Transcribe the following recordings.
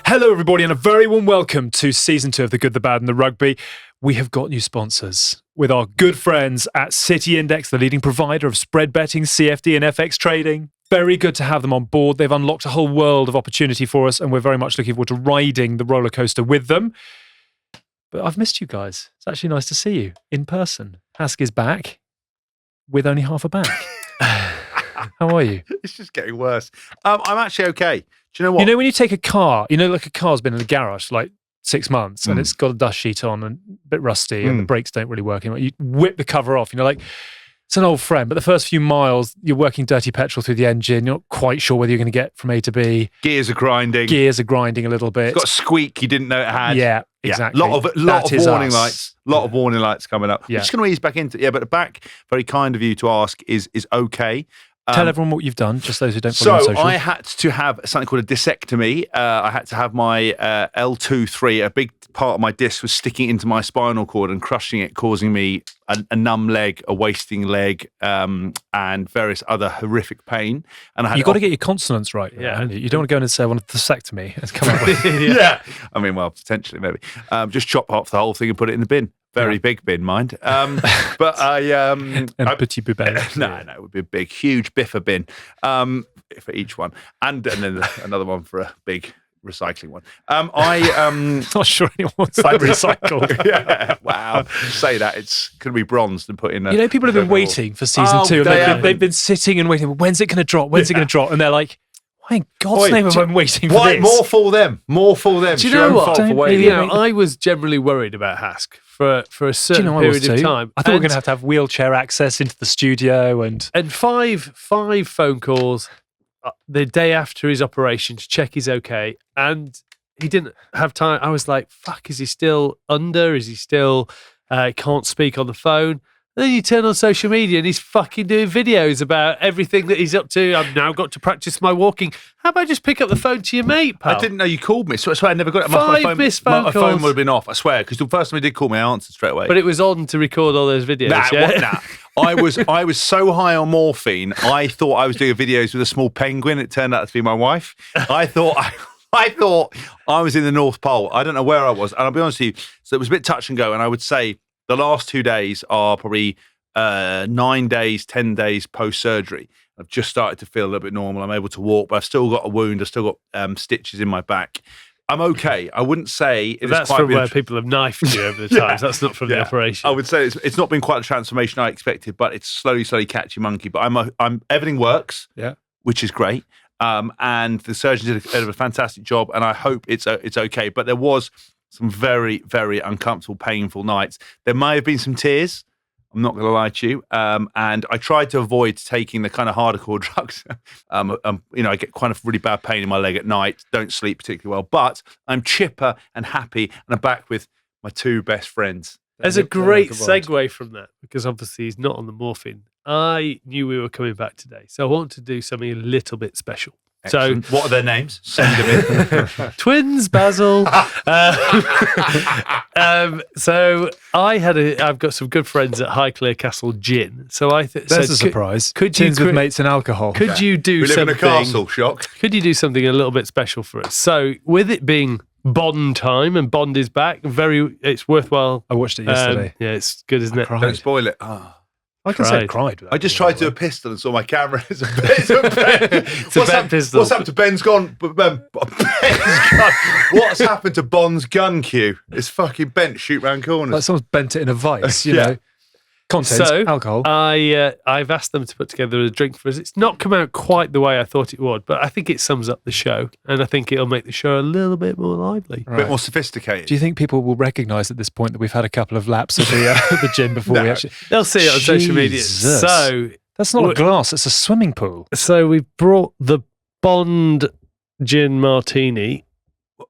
Hello, everybody, and a very warm welcome to Season 2 of The Good, the Bad and the Rugby. We have got new sponsors with our good friends at City Index, the leading provider of spread betting, CFD and FX trading. Very good to have them on board. They've unlocked a whole world of opportunity for us, and we're very much looking forward to riding the roller coaster with them. But I've missed you guys. It's actually nice to see you in person. Hask is back with only half a back. How are you? It's just getting worse. I'm actually okay. Do you know what? You know, when you take a car, like a car's been in the garage for like 6 months and it's got a dust sheet on and a bit rusty and the brakes don't really work anymore. You whip the cover off, like, it's an old friend, but the first few miles, you're working dirty petrol through the engine. You're not quite sure whether you're going to get from A to B. Gears are grinding a little bit. It's got a squeak you didn't know it had. Yeah, exactly. Lot of warning lights. Lot of warning lights coming up. Yeah. I'm just going to ease back into it. Yeah, but the back, very kind of you to ask, is okay. Tell everyone what you've done, just those who don't follow you on social. So I had to have something called a discectomy. I had to have my L2-3, a big part of my disc was sticking into my spinal cord and crushing it, causing me a numb leg, a wasting leg, and various other horrific pain. And you've got to get your consonants right. Yeah, you don't want to go in and say, I want a vasectomy and come up with yeah. I mean, well, potentially, maybe. Just chop off the whole thing and put it in the bin. Very big bin, mind. But I... petit poubelle. No, it would be a big, huge biffer bin for each one. And then another one for a big recycling one. Not sure anyone wants that recycled. Yeah, wow. Say that. It's going to be bronzed and put in a... people have been waiting for season 2. They've been sitting and waiting. When's it going to drop? When's it going to drop? And they're like... Why in God's name have I been waiting for this? More for them. Do you know what? I was generally worried about Hask for a certain period of time. I thought we were going to have wheelchair access into the studio and five phone calls the day after his operation to check he's okay, and he didn't have time. I was like, "Fuck! Is he still under? Is he still can't speak on the phone?" And then you turn on social media and he's fucking doing videos about everything that he's up to. I've now got to practice my walking. How about just pick up the phone to your mate, pal? I didn't know you called me, so I swear I never got it. My phone would have been off, I swear, because the first time he did call me, I answered straight away. But it was on to record all those videos, Nah. I was so high on morphine, I thought I was doing videos with a small penguin. It turned out to be my wife. I thought I was in the North Pole. I don't know where I was. And I'll be honest with you, so it was a bit touch and go, and I would say the last 2 days are probably 9 days, 10 days post-surgery. I've just started to feel a little bit normal. I'm able to walk, but I've still got a wound. I've still got stitches in my back. I'm okay. I wouldn't say... That's from where people have knifed you over the times. That's not from the operation. I would say it's not been quite the transformation I expected, but it's slowly catchy monkey. But everything works, which is great. And the surgeon did a fantastic job, and I hope it's okay. But there was some very, very uncomfortable, painful nights. There may have been some tears. I'm not going to lie to you. And I tried to avoid taking the kind of harder core drugs. I get kind of really bad pain in my leg at night. Don't sleep particularly well. But I'm chipper and happy, and I'm back with my two best friends. There's a great segue from that, because obviously he's not on the morphine. I knew we were coming back today, so I wanted to do something a little bit special. Excellent. So, what are their names? Send them in. Twins, Basil. So I've got some good friends at Highclere Castle Gin. So there's a surprise. Twins with mates and alcohol. Could you do we something? Live in a castle, shock. Could you do something a little bit special for us? So with it being Bond time, and Bond is back, it's worthwhile. I watched it yesterday. Yeah, it's good, isn't it? Don't spoil it. I can say I cried. I just tried to do a pistol and saw my camera. It's a Ben pistol. What's happened to Ben's gone? Ben's gone. What's happened to Bond's gun cue? It's fucking bent, shoot round corners. Like someone's bent it in a vice, you know. Contents, alcohol. I've asked them to put together a drink for us. It's not come out quite the way I thought it would, but I think it sums up the show, and I think it'll make the show a little bit more lively. A bit more sophisticated. Do you think people will recognise at this point that we've had a couple of laps of the gin before we actually... They'll see it on social media. So that's not a glass, it's a swimming pool. So we've brought the Bond gin martini,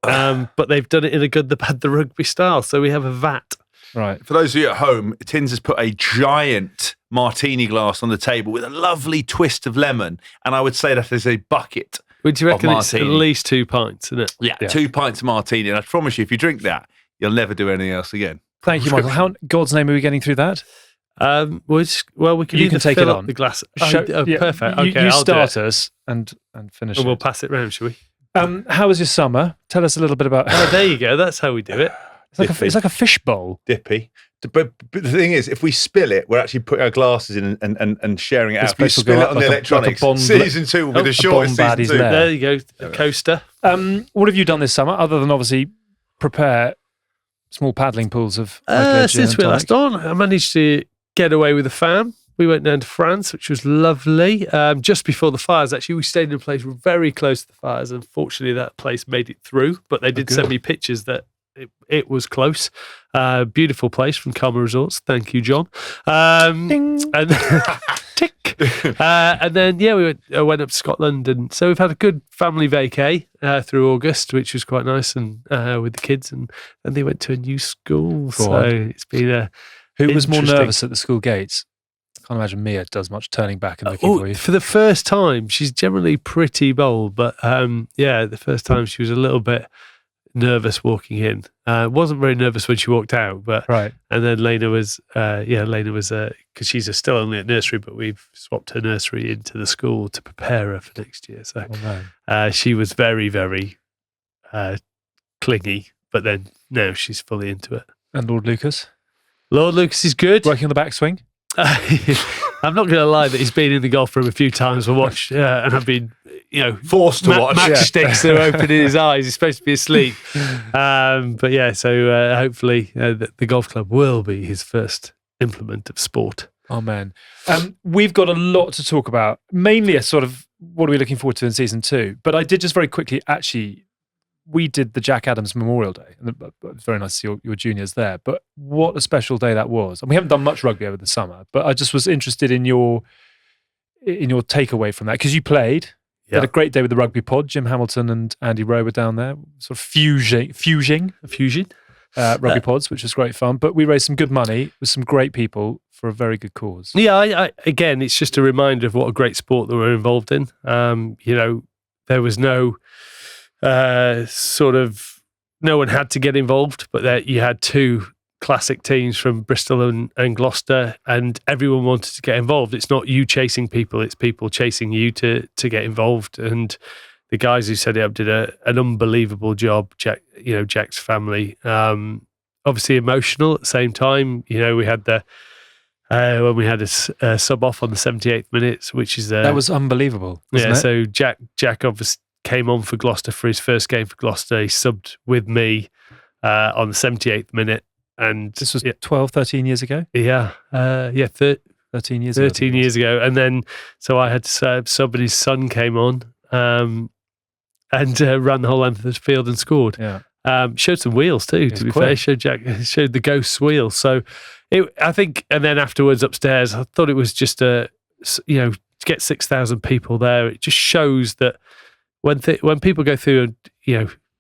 but they've done it in a good, the bad, the rugby style. So we have a vat. Right. For those of you at home, Tins has put a giant martini glass on the table with a lovely twist of lemon, and I would say that is a bucket. Would you reckon it's at least 2 pints, isn't it? Yeah, 2 pints of martini, and I promise you, if you drink that, you'll never do anything else again. Thank you, Michael. How in God's name are we getting through that? We can take fill it up on the glass. Perfect. Okay, you start us and finish. And we'll pass it round, shall we? How was your summer? Tell us a little bit about. Oh, there you go. That's how we do it. It's like a fish bowl. Dippy. But the thing is, if we spill it, we're actually putting our glasses in and sharing it out. If we spill it on the electronics, season 2 will be the shortest season 2. There you go, a coaster. What have you done this summer, other than obviously prepare small paddling pools of since we last on? I managed to get away with the fam. We went down to France, which was lovely. Just before the fires, actually, we stayed in a place very close to the fires. Unfortunately, that place made it through, but they did send me pictures that it was close. Beautiful place from Karma Resorts. Thank you, John. Ding. And tick. And then, we went up to Scotland. And so we've had a good family vacay through August, which was quite nice, and with the kids. And they went to a new school. So it's been Who was more nervous at the school gates? I can't imagine Mia does much turning back and looking for you. For the first time, she's generally pretty bold, but the first time she was a little bit nervous walking in. Wasn't very nervous when she walked out, but right. And then Lena was because she's still only at nursery, but we've swapped her nursery into the school to prepare her for next year. So she was very, very clingy, but then now she's fully into it. And Lord Lucas is good. Working on the backswing. I'm not going to lie that he's been in the golf room a few times and watched, and I've been, forced to watch. Matchsticks that are open in his eyes. He's supposed to be asleep. So hopefully the golf club will be his first implement of sport. Oh, man. We've got a lot to talk about, mainly a sort of what are we looking forward to in season 2. But I did just very quickly, actually, we did the Jack Adams Memorial Day. And it's very nice to see your juniors there. But what a special day that was. And we haven't done much rugby over the summer, but I just was interested in your takeaway from that, because you played. You had a great day with the rugby pod. Jim Hamilton and Andy Rowe were down there, sort of fusing rugby pods, which was great fun. But we raised some good money with some great people for a very good cause. Yeah, again, it's just a reminder of what a great sport that we're involved in. There was no no one had to get involved, but that you had 2 classic teams from Bristol and Gloucester, and everyone wanted to get involved. It's not you chasing people, it's people chasing you to get involved. And the guys who set it up did an unbelievable job. Jack's family, obviously emotional at the same time. We had when we had a sub off on the 78th minute, which is that was unbelievable. Wasn't it? So Jack obviously came on for Gloucester for his first game for Gloucester. He subbed with me on the 78th minute. And this was 12, 13 years ago? 13 years ago. 13 years ago. And then, so I had to sub, and his son came on and ran the whole length of the field and scored. Yeah. Showed some wheels too, to be fair. Showed the Ghost's wheels. So I think, and then afterwards upstairs, I thought it was just to get 6,000 people there. It just shows that when people go through,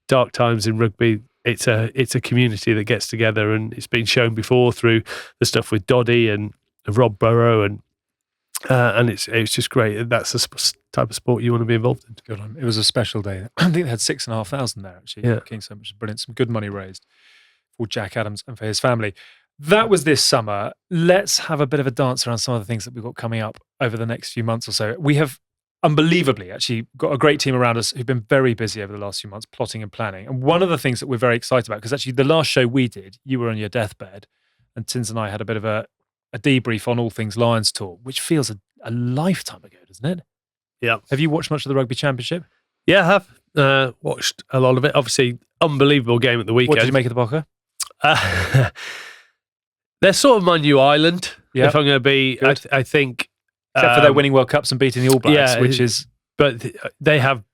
dark times in rugby, it's a community that gets together, and it's been shown before through the stuff with Doddy and Rob Burrow, and it's just great. That's the type of sport you want to be involved in. Good on. It was a special day. I think they had 6,500 there actually. Yeah. King's Home, which is brilliant. Some good money raised for Jack Adams and for his family. That was this summer. Let's have a bit of a dance around some of the things that we've got coming up over the next few months or so. We have unbelievably actually got a great team around us who've been very busy over the last few months plotting and planning. And one of the things that we're very excited about, because actually the last show we did, you were on your deathbed, and Tins and I had a bit of a debrief on all things Lions Talk, which feels a lifetime ago, doesn't it? Yeah. Have you watched much of the Rugby Championship? Yeah, I have. Watched a lot of it. Obviously, unbelievable game at the weekend. What did you make of the Bocker? They're sort of my new island, if I'm going to be. I think. Except for their winning World Cups and beating the All Blacks, which is... But they have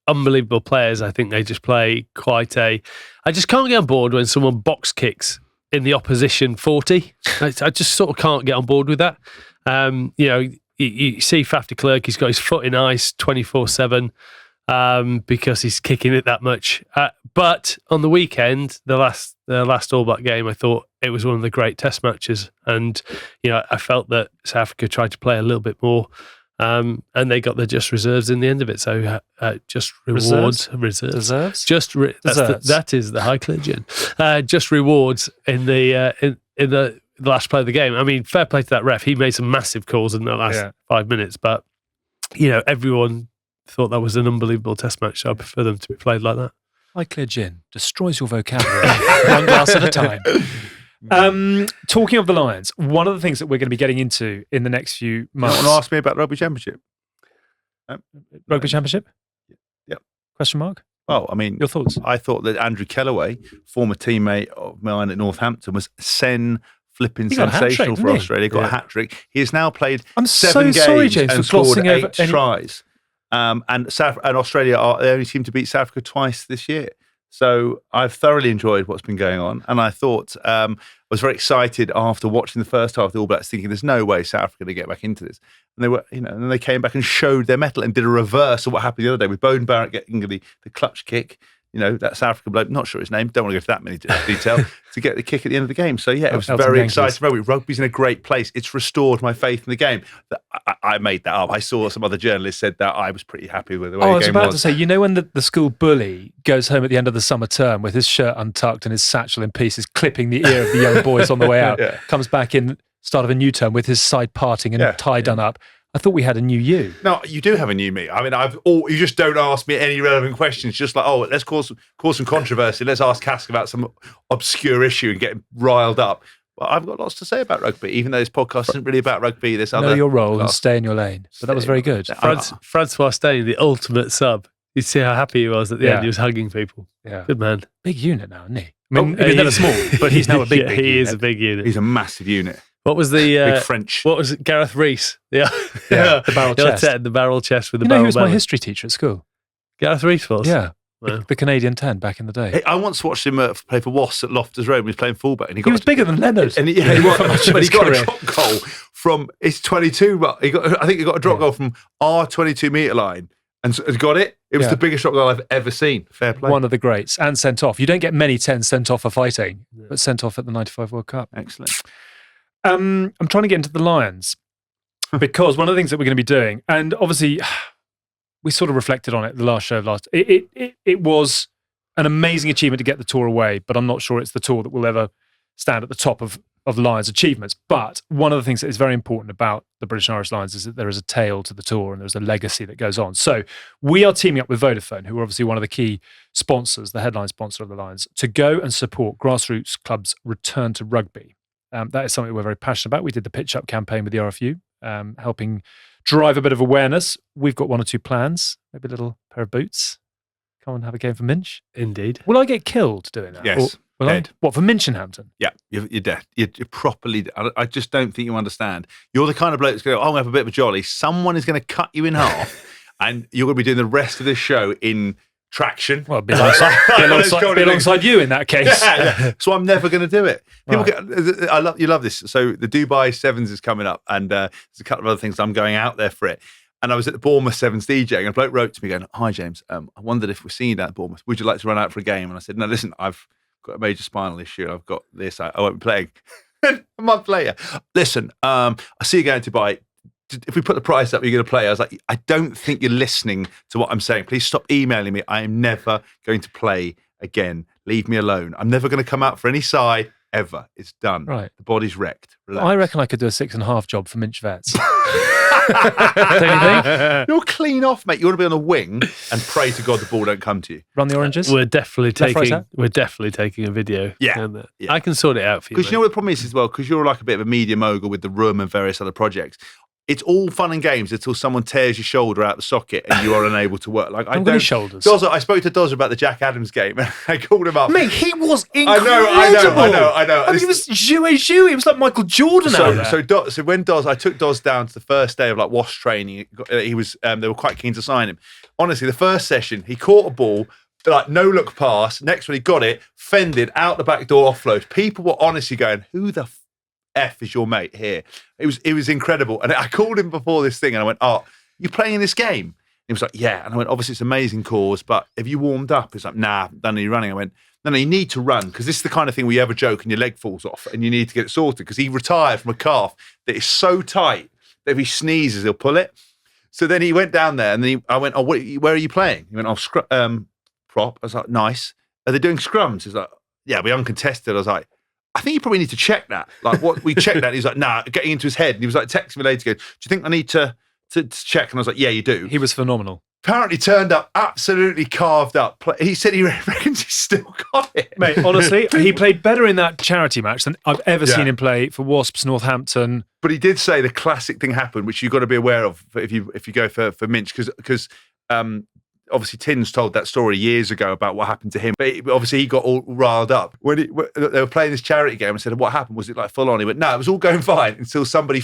unbelievable players. I think they just play quite a... I just can't get on board when someone box kicks in the opposition 40. I just sort of can't get on board with that. You see Faf de Klerk, he's got his foot in ice 24/7 because he's kicking it that much. But on the weekend, the last All Black game, I thought it was one of the great test matches. And, I felt that South Africa tried to play a little bit more and they got the just reserves in the end of it. So just rewards. Reserves? That is the Highclere gin. Just rewards in the last play of the game. I mean, fair play to that ref. He made some massive calls in the last 5 minutes, but everyone thought that was an unbelievable test match. So I prefer them to be played like that. High clear gin destroys your vocabulary one glass at a time. Talking of the Lions, one of the things that we're going to be getting into in the next few months. You want to ask me about the Rugby Championship? Rugby Championship? Yep. Question mark? Oh, I mean, your thoughts? I thought that Andrew Kellaway, former teammate of mine at Northampton, was flipping sensational for Australia. He got a hat-trick. He has now played 7 games James, and for scored 8 over tries. And Australia they only seem to beat South Africa twice this year. So I've thoroughly enjoyed what's been going on. And I thought, I was very excited after watching the first half of the All Blacks, thinking there's no way South Africa to get back into this. And they were, and then they came back and showed their mettle and did a reverse of what happened the other day with Bone Barrett getting the clutch kick. That South African bloke, not sure his name, don't want to go into that many detail, to get the kick at the end of the game. So, yeah, it was very exciting. Rugby's in a great place. It's restored my faith in the game. I made that up. I saw some other journalists said that. I was pretty happy with the way the game was. I was about to say, when the school bully goes home at the end of the summer term with his shirt untucked and his satchel in pieces, clipping the ear of the young boys on the way out, comes back in start of a new term with his side parting and tie done up. I thought we had a new you. No, you do have a new me. I mean, you just don't ask me any relevant questions. Just like, let's cause some controversy. Let's ask Hask about some obscure issue and get him riled up. But I've got lots to say about rugby, even though this podcast isn't really about rugby. Know your role and stay in your lane. But that was very good. Francois Steyn, the ultimate sub. You see how happy he was at the end. He was hugging people. Yeah, good man. Big unit now, isn't he? I mean, he was never small, but he's now a big unit. He is a big unit. He's a massive unit. What was the big French? What was it? Gareth Rees. Yeah, the barrel chest. The barrel chest with the barrel. He was my history teacher at school. Gareth Rees was. Yeah, the Canadian 10 back in the day. Hey, I once watched him play for Wasps at Loftus Road when he was playing fullback, and he was bigger than Leonard. And he got a drop goal from his 22. I think he got a drop goal from our 22 metre line. And got it. It was the biggest drop goal I've ever seen. Fair play. One of the greats. And sent off. You don't get many 10s sent off for fighting, but sent off at the 95 World Cup. Excellent. I'm trying to get into the Lions because one of the things that we're going to be doing, and obviously we sort of reflected on it the last show of last. It was an amazing achievement to get the tour away, but I'm not sure it's the tour that will ever stand at the top of the Lions' achievements. But one of the things that is very important about the British and Irish Lions is that there is a tail to the tour and there's a legacy that goes on. So we are teaming up with Vodafone, who are obviously one of the key sponsors, the headline sponsor of the Lions, to go and support grassroots clubs' return to rugby. That is something we're very passionate about. We did the Pitch Up campaign with the RFU, helping drive a bit of awareness. We've got 1 or 2 plans, maybe a little pair of boots. Come and have a game for Minch. Indeed. Will I get killed doing that? Yes. What, for Minchinhampton? Yeah, you're dead. You're properly dead. I just don't think you understand. You're the kind of bloke that's going to go, I'm going to have a bit of a jolly. Someone is going to cut you in half and you're going to be doing the rest of this show in traction. Well, be alongside you in that case. Yeah. So I'm never going to do it. You love this. So the Dubai Sevens is coming up, and there's a couple of other things. I'm going out there for it. And I was at the Bournemouth Sevens DJing, and a bloke wrote to me going, "Hi James, I wondered if we're seeing you down at Bournemouth. Would you like to run out for a game?" And I said, "No, listen, I've got a major spinal issue. I've got this. I won't be playing." A month later, listen, I see you going to Dubai. If we put the price up, you're going to play. I was like, I don't think you're listening to what I'm saying. Please stop emailing me. I am never going to play again. Leave me alone. I'm never going to come out for any side ever. It's done. Right. The body's wrecked. Relax. I reckon I could do a 6.5 job for Minch Vets. Don't you think? You're clean off, mate. You want to be on the wing and pray to God the ball don't come to you. Run the oranges. We're definitely taking a video. Yeah. I can sort it out for you. Because you know what the problem is as well? Because you're like a bit of a media mogul with the Room and various other projects. It's all fun and games until someone tears your shoulder out the socket and you are unable to work. Like I shoulders. Dozer, I spoke to Dozer about the Jack Adams game. And I called him up. Mate, he was incredible. I know. I mean, he was jouet. He was like Michael Jordan out there. So when I took Doz down to the first day of like wash training. He was. They were quite keen to sign him. Honestly, the first session, he caught a ball. Like no look pass. Next one, he got it, fended out the back door, offload. People were honestly going, "Who the F is your mate here?" It was incredible. And I called him before this thing and I went, "Oh, you playing in this game?" And he was like, "Yeah." And I went, "Obviously it's an amazing cause, but have you warmed up?" He's like, "Nah, done any running." I went, No, you need to run, because this is the kind of thing where you have a joke and your leg falls off and you need to get it sorted, because he retired from a calf that is so tight that if he sneezes, he'll pull it. So then he went down there and then I went, "Oh, where are you playing?" He went, "Oh, prop." I was like, "Nice. Are they doing scrums?" He's like, "Yeah, we're uncontested." I was like, "I think you probably need to check that." Like, what we checked that. He's like, "Nah," getting into his head. And he was like, texting me later, going, "Do you think I need to check?" And I was like, "Yeah, you do." He was phenomenal. Apparently turned up absolutely carved up. He said he reckons he's still got it. Mate, honestly, he played better in that charity match than I've ever seen him play for Wasps Northampton. But he did say the classic thing happened, which you've got to be aware of if you go for Minch, because obviously Tins told that story years ago about what happened to him. But obviously he got all riled up. When they were playing this charity game, I said, what happened? Was it like full on? He went, no, it was all going fine until somebody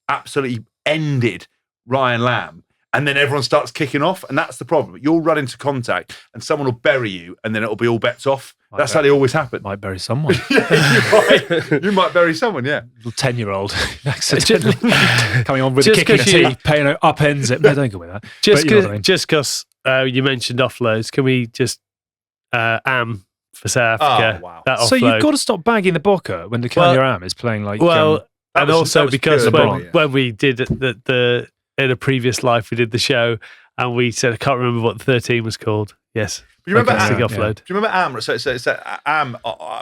absolutely ended Ryan Lamb. And then everyone starts kicking off, and that's the problem. You'll run into contact, and someone will bury you, and then it'll be all bets off. That's how they always happen. Might bury someone. You might bury someone, yeah. Little 10-year-old accidentally coming on with a kick in the teeth, Payne upends it. No, don't go with that. Just because you mentioned offloads, can we just Am for South Africa? Oh, wow. That So offload. you've got to stop bagging the Bokker when the Kenya Am is playing like... and also because pure when we did the in a previous life, we did the show and we said, I can't remember what the 13 was called. Yes. Do you remember Am? Am? Offload. Do you remember Am? So Am,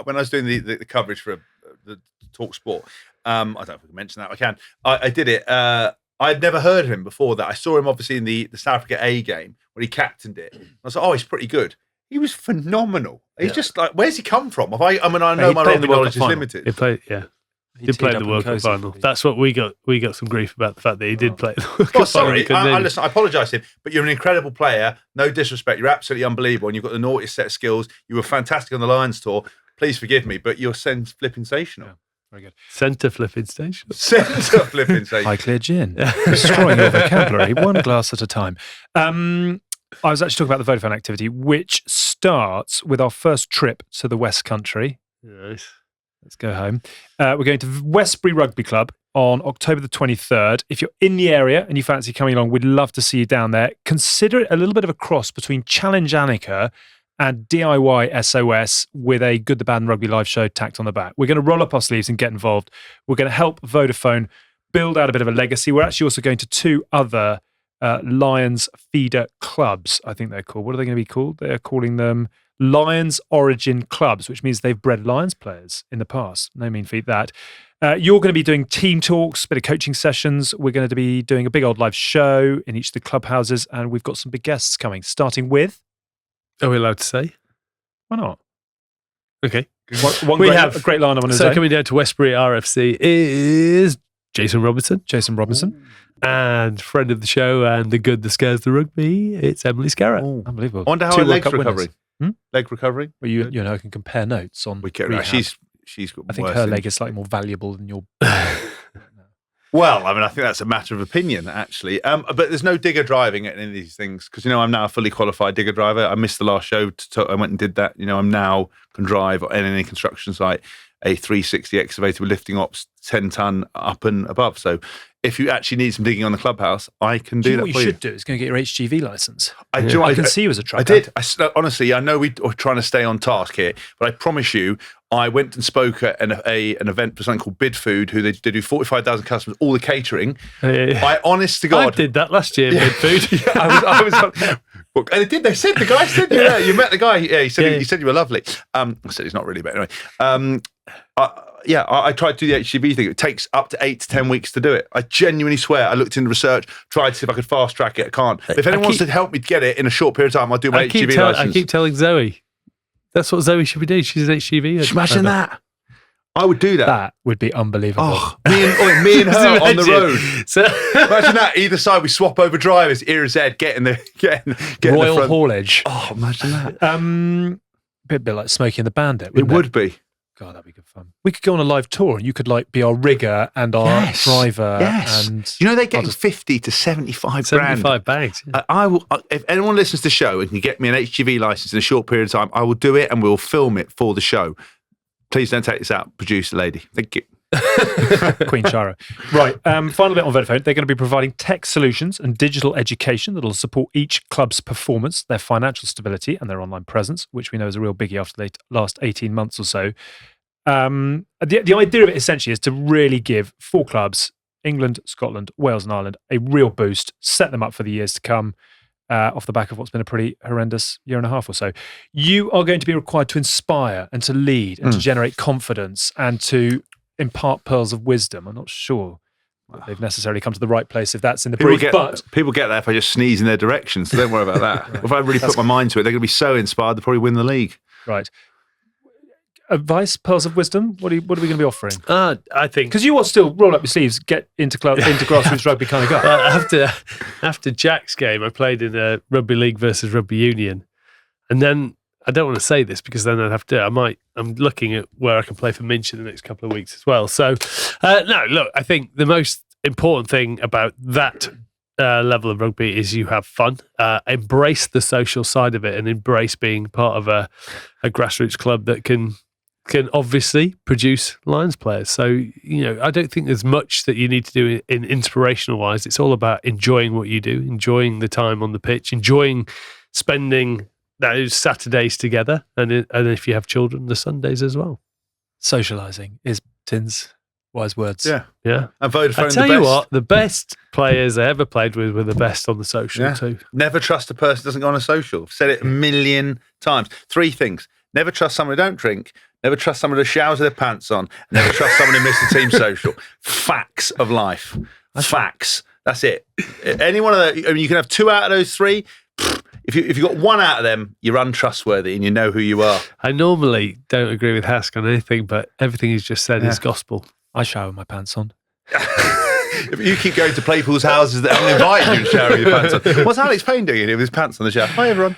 when I was doing the coverage for the Talk Sport, I don't know if I can mention that. I can. I did it. I'd never heard of him before that. I saw him obviously in the South Africa A game when he captained it. I was like, oh, he's pretty good. He was phenomenal. He's just like, where's he come from? I know my rugby knowledge is limited. He played, He did play the World Cup final. That's what we got. We got some grief about the fact that he did play the World Cup final. Listen, I apologise to him, but you're an incredible player. No disrespect. You're absolutely unbelievable, and you've got the naughtiest set of skills. You were fantastic on the Lions tour. Please forgive me, but you're flipping sensational. Yeah, very good. Centre flipping station. Centre flipping sensational. High clear gin. Destroying your vocabulary, one glass at a time. I was actually talking about the Vodafone activity, which starts with our first trip to the West Country. Nice. Let's go home. We're going to Westbury Rugby Club on October the 23rd. If you're in the area and you fancy coming along, we'd love to see you down there. Consider it a little bit of a cross between Challenge Annika and DIY SOS with a Good, the Bad and Rugby live show tacked on the back. We're going to roll up our sleeves and get involved. We're going to help Vodafone build out a bit of a legacy. We're actually also going to 2 other Lions feeder clubs, I think they're called. What are they going to be called? They're calling them Lions Origin Clubs, which means they've bred Lions players in the past. No mean feat that. You're going to be doing team talks, a bit of coaching sessions. We're going to be doing a big old live show in each of the clubhouses, and we've got some big guests coming, starting with... Are we allowed to say? Why not? Okay. We have a great lineup on his own. Coming down to Westbury RFC is Jason Robertson. And friend of the show and the good that scares the rugby, it's Emily Scarrett. Oh, unbelievable. I wonder how her leg's recovering. Leg recovery? Well, you know, I can compare notes on rehab. She's got I think her leg is slightly more valuable than your... Well, I mean, I think that's a matter of opinion, actually. But there's no digger driving at any of these things because, I'm now a fully qualified digger driver. I missed the last show. I went and did that. I'm now can drive on any construction site a 360 excavator with lifting ops 10 ton up and above. So if you actually need some digging on the clubhouse, I can do that for you. What you should do is go and get your HGV license. I can see you as a trucker. I did. Honestly, I know we're trying to stay on task here, but I promise you, I went and spoke at an event for something called Bid Food, who they do 45,000 customers, all the catering. I honest to God, I did that last year. Bid Food. I was. And they said the guy said you met the guy. Yeah, he said you were lovely. I said he's not really, but anyway. I tried to do the HGV thing. It takes up to 8 to 10 weeks to do it. I genuinely swear. I looked into research, tried to see if I could fast track it. I can't. But if anyone wants to help me get it in a short period of time, I'll do my HGV license. I keep telling Zoe. That's what Zoe should be doing. She's an HGV. Imagine that. I would do that. That would be unbelievable. Oh, me and her on the road. So, imagine that. Either side, we swap over drivers. Ear Z, getting Royal the front. Haulage. Oh, imagine that. Bit like Smokey and the Bandit. It would be. God, that'd be good fun. We could go on a live tour, and you could be our rigger and our driver. Yes. And they're getting 50 to 75 75 bags. Yeah. I will. If anyone listens to the show and can get me an HGV license in a short period of time, I will do it, and we'll film it for the show. Please don't take this out, producer lady. Thank you. Queen Shara. Right. Final bit on Vodafone. They're going to be providing tech solutions and digital education that will support each club's performance, their financial stability, and their online presence, which we know is a real biggie after the last 18 months or so. The idea of it essentially is to really give 4 clubs, England, Scotland, Wales, and Ireland, a real boost, set them up for the years to come. Off the back of what's been a pretty horrendous year and a half or so. You are going to be required to inspire and to lead and to generate confidence and to impart pearls of wisdom. I'm not sure they've necessarily come to the right place if that's in the People brief. get, people get there if I just sneeze in their direction, so don't worry about that. Right. If I really put my mind to it, they're going to be so inspired they'll probably win the league. Right. Advice, pearls of wisdom. What are we going to be offering? I think because you want to still roll up your sleeves, get into grassroots rugby kind of guy. After Jack's game, I played in a rugby league versus rugby union, and then I don't want to say this because then I'd have to. I'm looking at where I can play for Minch in the next couple of weeks as well. So, no, look, I think the most important thing about that level of rugby is you have fun, embrace the social side of it, and embrace being part of a grassroots club that can obviously produce Lions players. So, I don't think there's much that you need to do in inspirational wise. It's all about enjoying what you do, enjoying the time on the pitch, enjoying spending those Saturdays together, and if you have children, the Sundays as well. Socialising is Tin's wise words. Yeah. I And Vodafone. tell you what, the best players I ever played with were the best on the social too. Never trust a person who doesn't go on a social. I've said it a million times. 3 things. Never trust someone who don't drink. Never trust someone who showers with their pants on. Never trust someone who missed a team social. Facts of life. Facts. That's it. Any one of those. I mean, you can have 2 out of those 3. If you got 1 out of them, you're untrustworthy and you know who you are. I normally don't agree with Hask on anything, but everything he's just said is gospel. I shower with my pants on. If you keep going to play people's houses that haven't invited you and showering your pants on. What's Alex Payne doing here with his pants on the shower? Hi, everyone.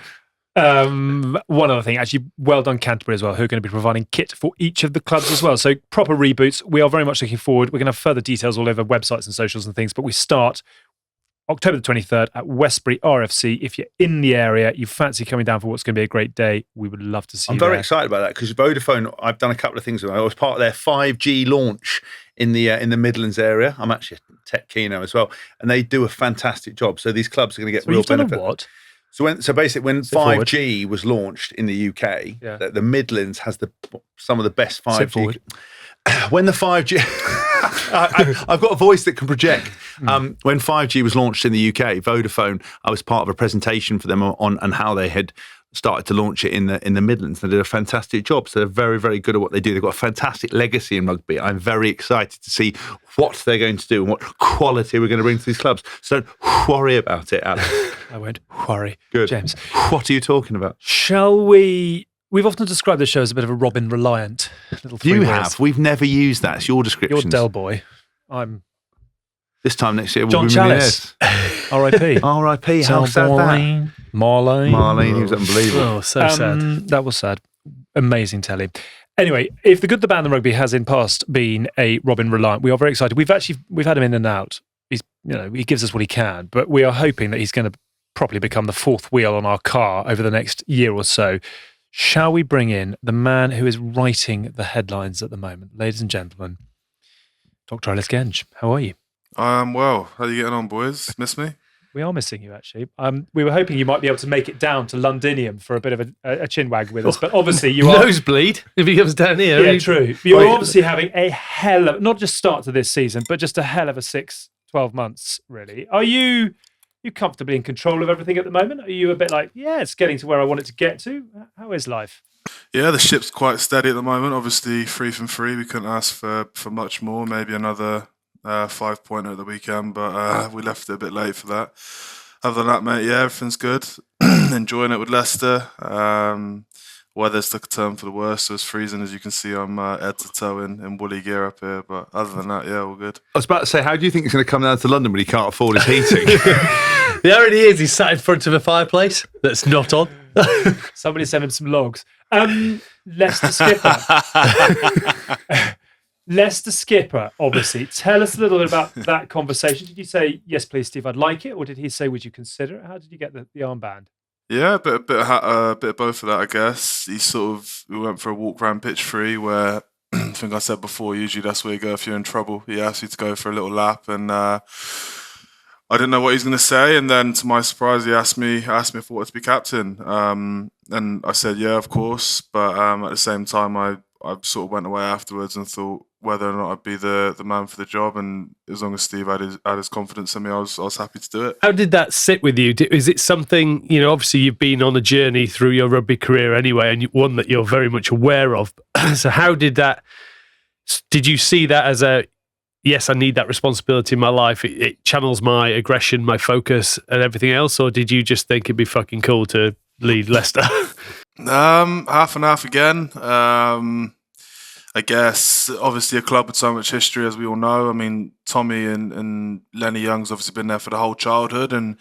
One other thing, actually, well done Canterbury as well, who are going to be providing kit for each of the clubs as well. So proper reboots. We are very much looking forward. We're going to have further details all over websites and socials and things, but we start October the 23rd at Westbury RFC. If you're in the area, you fancy coming down for what's going to be a great day, we would love to see you. I'm very excited about that because Vodafone, I've done a couple of things with them. I was part of their 5G launch in the Midlands area. I'm actually a tech keynote as well, and they do a fantastic job. So these clubs are going to get real benefit. What? So basically, when 5G was launched in the UK, the Midlands has some of the best 5G. When the 5G, I've got a voice that can project. When 5G was launched in the UK, Vodafone, I was part of a presentation for them on how they had started to launch it in the Midlands. They did a fantastic job. So they're very, very good at what they do. They've got a fantastic legacy in rugby. I'm very excited to see what they're going to do and what quality we're going to bring to these clubs. So don't worry about it, Alex. I won't worry. Good. James. What are you talking about? Shall we... We've often described the show as a bit of a Robin reliant. You have. We've never used that. It's your description. You're Del Boy. I'm... This time next year, we'll John be Chalice. R.I.P. R.I.P. How sad that? Marlene. He was unbelievable. Oh, so sad. That was sad. Amazing telly. Anyway, if the good, the bad, and the rugby has in past been a Robin reliant, we are very excited. We've had him in and out. He gives us what he can, but we are hoping that he's going to properly become the 4th wheel on our car over the next year or so. Shall we bring in the man who is writing the headlines at the moment, ladies and gentlemen, Dr. Ellis Genge? How are you? Well. How are you getting on, boys? Miss me? We are missing you, actually. We were hoping you might be able to make it down to Londinium for a bit of a chinwag with us, but obviously you are... Nosebleed if he comes down here. Yeah, true. You're obviously having a hell of... Not just start to this season, but just a hell of a 6-12 months, really. Are you comfortably in control of everything at the moment? Are you a bit like, it's getting to where I want it to get to? How is life? Yeah, the ship's quite steady at the moment. Obviously, 3 from 3. We couldn't ask for much more. Maybe another 5-pointer at the weekend, but we left it a bit late for that. Other than that, mate, everything's good. Enjoying it with Leicester. Weather's took a turn for the worse, so it's freezing. As you can see, I'm head to toe in woolly gear up here. But other than that, all good. I was about to say, how do you think he's going to come down to London when he can't afford his heating? The irony is he's sat in front of a fireplace that's not on. Somebody send him some logs. Leicester skipper. Leicester skipper, obviously. Tell us a little bit about that conversation. Did you say, yes, please, Steve, I'd like it? Or did he say, would you consider it? How did you get the armband? Yeah, a bit of both of that, I guess. We went for a walk around pitch 3 where I think I said before, usually that's where you go if you're in trouble. He asked you to go for a little lap, and I didn't know what he was going to say. And then to my surprise, he asked me if I wanted to be captain. And I said, yeah, of course. But at the same time, I sort of went away afterwards and thought whether or not I'd be the man for the job, and as long as Steve had his confidence in me, I was happy to do it. How did that sit with you? Is it something, obviously you've been on a journey through your rugby career anyway, and one that you're very much aware of. So how did you see that as yes, I need that responsibility in my life. It channels my aggression, my focus, and everything else? Or did you just think it'd be fucking cool to lead Leicester? Half and half again. I guess, obviously, a club with so much history, as we all know. I mean, Tommy and Lenny Young's obviously been there for the whole childhood, and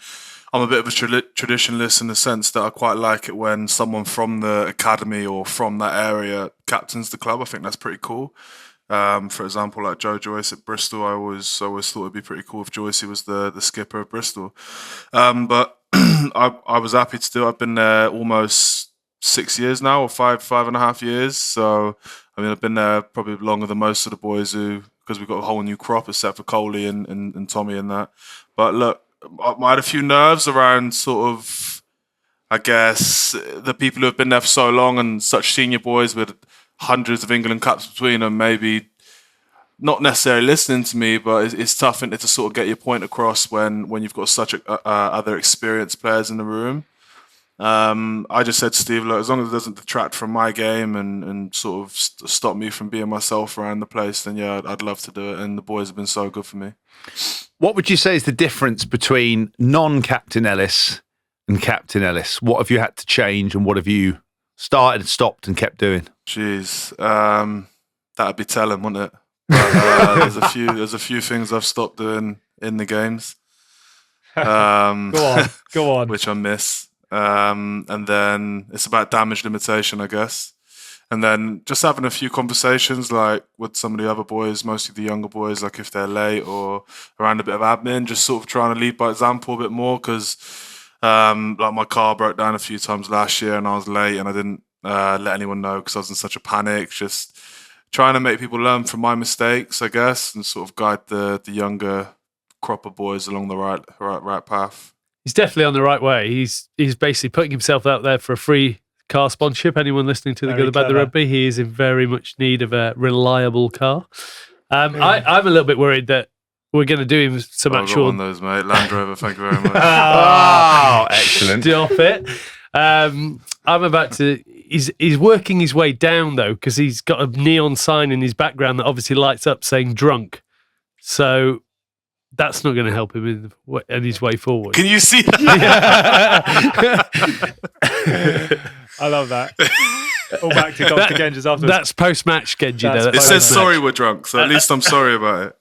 I'm a bit of a traditionalist in the sense that I quite like it when someone from the academy or from that area captains the club. I think that's pretty cool. For example, like Joe Joyce at Bristol, I always thought it'd be pretty cool if Joycey was the skipper of Bristol. But I was happy to do it. I've been there almost 6 years now, or five and a half years. So, I mean, I've been there probably longer than most of the boys because we've got a whole new crop except for Coley and Tommy and that. But look, I had a few nerves around sort of, I guess, the people who have been there for so long and such senior boys with hundreds of England caps between them, maybe not necessarily listening to me, but it's tough to sort of get your point across when you've got such other experienced players in the room. I just said to Steve, look, as long as it doesn't detract from my game and sort of stop me from being myself around the place, then yeah, I'd love to do it. And the boys have been so good for me. What would you say is the difference between non-captain Ellis and captain Ellis? What have you had to change, and what have you started, stopped, and kept doing? Jeez, that'd be telling, wouldn't it? But, there's a few things I've stopped doing in the games. Go on. Which I miss. And then it's about damage limitation, I guess. And then just having a few conversations, like with some of the other boys, mostly the younger boys, like if they're late or around a bit of admin, just sort of trying to lead by example a bit more. Because like my car broke down a few times last year and I was late and I didn't let anyone know because I was in such a panic. Just trying to make people learn from my mistakes, I guess, and sort of guide the younger crop of boys along the right path. He's definitely on the right way. He's basically putting himself out there for a free car sponsorship. Anyone listening to the Good, the Bad, the Rugby, he is in very much need of a reliable car. I'm a little bit worried that we're going to do him some I've actual... got one of those, mate. Land Rover, thank you very much. Oh, excellent. Stop it. I'm about to... He's working his way down, though, because he's got a neon sign in his background that obviously lights up saying drunk. So... that's not going to help him in his way forward. Can you see that? I love that. All back to Dr. Genge's afterwards. That's post-match Genge. It says sorry we're drunk, so at least I'm sorry about it.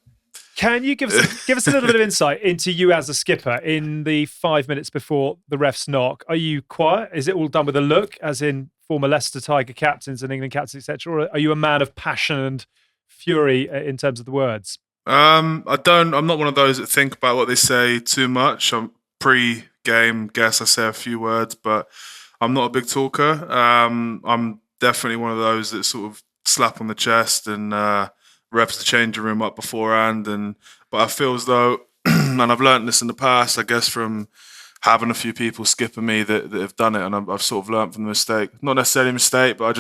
Can you give us a little bit of insight into you as a skipper in the 5 minutes before the refs knock? Are you quiet? Is it all done with a look, as in former Leicester Tiger captains and England captains, etc., or are you a man of passion and fury in terms of the words? I'm not one of those that think about what they say too much. I'm pre-game, guess I say a few words, but I'm not a big talker. I'm definitely one of those that sort of slap on the chest and reps the changing room up beforehand. But I feel as though, and I've learned this in the past, I guess from having a few people skipping me that have done it, and I've sort of learned from the mistake. Not necessarily a mistake, but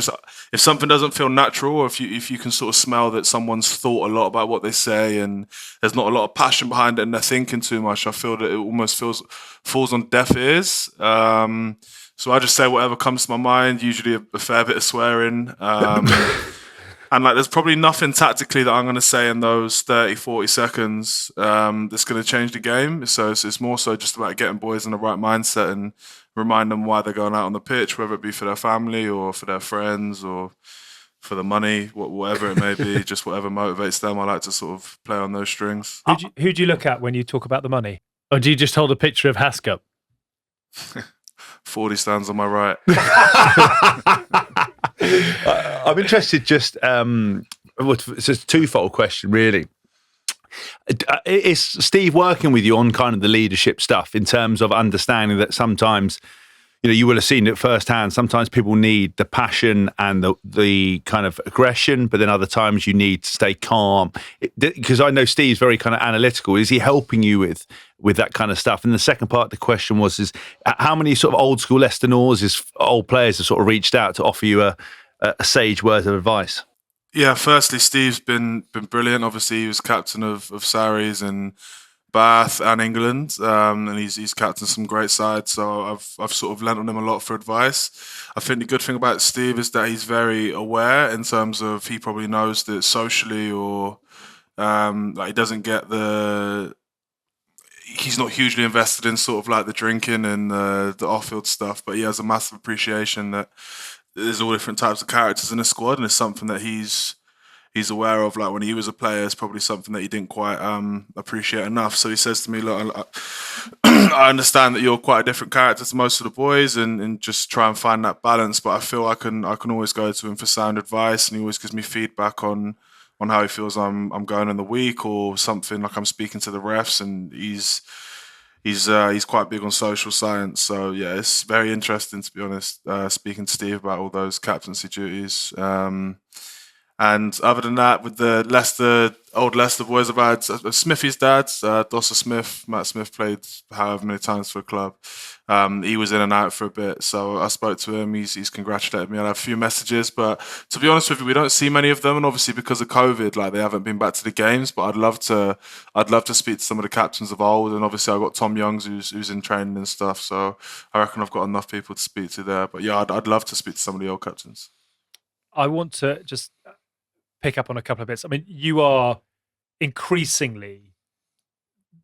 if something doesn't feel natural, or if you can sort of smell that someone's thought a lot about what they say and there's not a lot of passion behind it and they're thinking too much, I feel that it almost falls on deaf ears. So I just say whatever comes to my mind, usually a fair bit of swearing. And like, there's probably nothing tactically that I'm going to say in those 30, 40 seconds that's going to change the game. So it's more so just about getting boys in the right mindset and remind them why they're going out on the pitch, whether it be for their family or for their friends or for the money, whatever it may be, just whatever motivates them. I like to sort of play on those strings. Who do you look at when you talk about the money? Or do you just hold a picture of Hask up? 40 stands on my right. I'm interested just, it's a twofold question, really. Is Steve working with you on kind of the leadership stuff in terms of understanding that sometimes, you will have seen it firsthand, sometimes people need the passion and the kind of aggression, but then other times you need to stay calm? Because I know Steve's very kind of analytical. Is he helping you with that kind of stuff? And the second part of the question is how many sort of old school Leicester Norse old players have sort of reached out to offer you a sage word of advice? Yeah, firstly, Steve's been brilliant. Obviously, he was captain of Sarries and Bath and England, and he's captained some great sides. So I've sort of lent on him a lot for advice. I think the good thing about Steve is that he's very aware in terms of he probably knows that socially or Like he doesn't get he's not hugely invested in sort of like the drinking and the off-field stuff, but he has a massive appreciation that there's all different types of characters in the squad, and it's something that he's aware of. Like when he was a player, it's probably something that he didn't quite appreciate enough. So he says to me, look, I understand that you're quite a different character to most of the boys, and just try and find that balance. But I feel I can always go to him for sound advice, and he always gives me feedback on how he feels I'm going in the week or something. Like I'm speaking to the refs, and he's quite big on social science. So yeah, it's very interesting, to be honest, speaking to Steve about all those captaincy duties. And other than that, with the old Leicester boys, I've had Smithy's dad, Dosser Smith. Matt Smith played however many times for a club. He was in and out for a bit, so I spoke to him. He's congratulated me. I have a few messages, but to be honest with you, we don't see many of them, and obviously because of COVID, like they haven't been back to the games. But I'd love to speak to some of the captains of old, and obviously I've got Tom Youngs who's in training and stuff. So I reckon I've got enough people to speak to there. But yeah, I'd love to speak to some of the old captains. I want to just pick up on a couple of bits. I mean, you are increasingly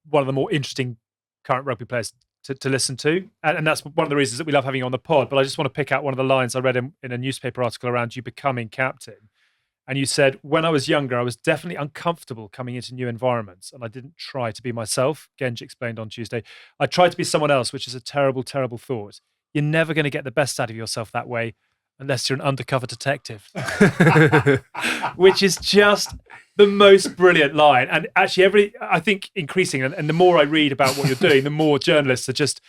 one of the more interesting current rugby players to listen to. And that's one of the reasons that we love having you on the pod. But I just want to pick out one of the lines I read in a newspaper article around you becoming captain. And you said, when I was younger, I was definitely uncomfortable coming into new environments, and I didn't try to be myself. Genge explained on Tuesday. I tried to be someone else, which is a terrible, terrible thought. You're never going to get the best out of yourself that way, unless you're an undercover detective, which is just the most brilliant line. And actually, I think increasing, and the more I read about what you're doing, the more journalists are just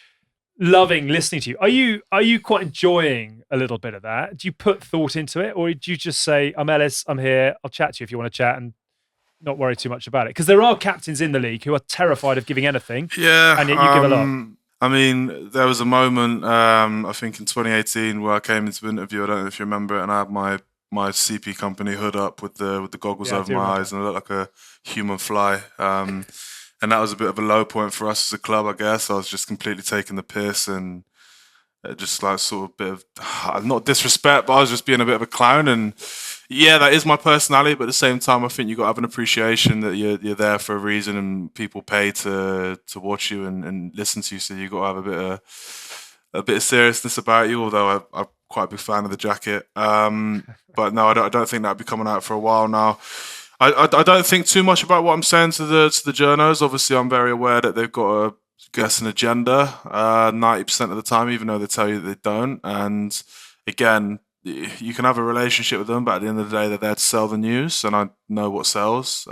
loving listening to you. Are you quite enjoying a little bit of that? Do you put thought into it, or do you just say, I'm Ellis, I'm here, I'll chat to you if you want to chat, and not worry too much about it? Because there are captains in the league who are terrified of giving anything, and yet you give a lot. I mean, there was a moment, I think in 2018, where I came into an interview. I don't know if you remember it, and I had my CP company hood up with the goggles over my eyes, and I looked like a human fly. And that was a bit of a low point for us as a club, I guess. I was just completely taking the piss and just like sort of a bit of, not disrespect, but I was just being a bit of a clown. And yeah, that is my personality, but at the same time, I think you got to have an appreciation that you're there for a reason, and people pay to watch you and listen to you. So you got to have a bit of seriousness about you. Although I'm quite a big fan of the jacket, but no, I don't think that'll be coming out for a while now. I don't think too much about what I'm saying to the journos. Obviously, I'm very aware that they've got an agenda 90% of the time, even though they tell you that they don't. And again, you can have a relationship with them, but at the end of the day, they're there to sell the news, and I know what sells.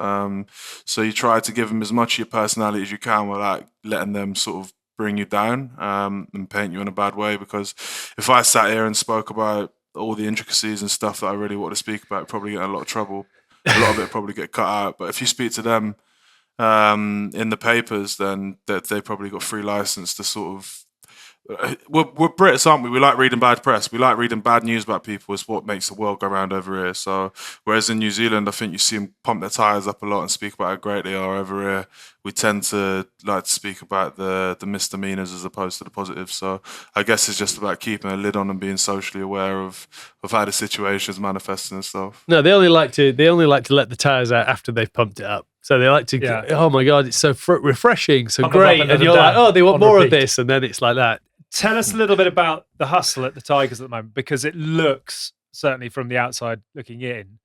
So you try to give them as much of your personality as you can without letting them sort of bring you down and paint you in a bad way. Because if I sat here and spoke about all the intricacies and stuff that I really want to speak about, I'd probably get in a lot of trouble. A lot of it would probably get cut out. But if you speak to them in the papers, then they probably got free license to sort of. We're Brits, aren't we? We like reading bad press. We like reading bad news about people. It's what makes the world go round over here. So, whereas in New Zealand, I think you see them pump their tyres up a lot and speak about how great they are. Over here, we tend to like to speak about the misdemeanors as opposed to the positives. So, I guess it's just about keeping a lid on and being socially aware of how the situation's manifesting and stuff. No, they only like to let the tyres out after they've pumped it up. So they like to, oh my God, it's so refreshing, so great. And you're like, oh, they want more of this. And then it's like that. Tell us a little bit about the hustle at the Tigers at the moment, because it looks, certainly from the outside looking in,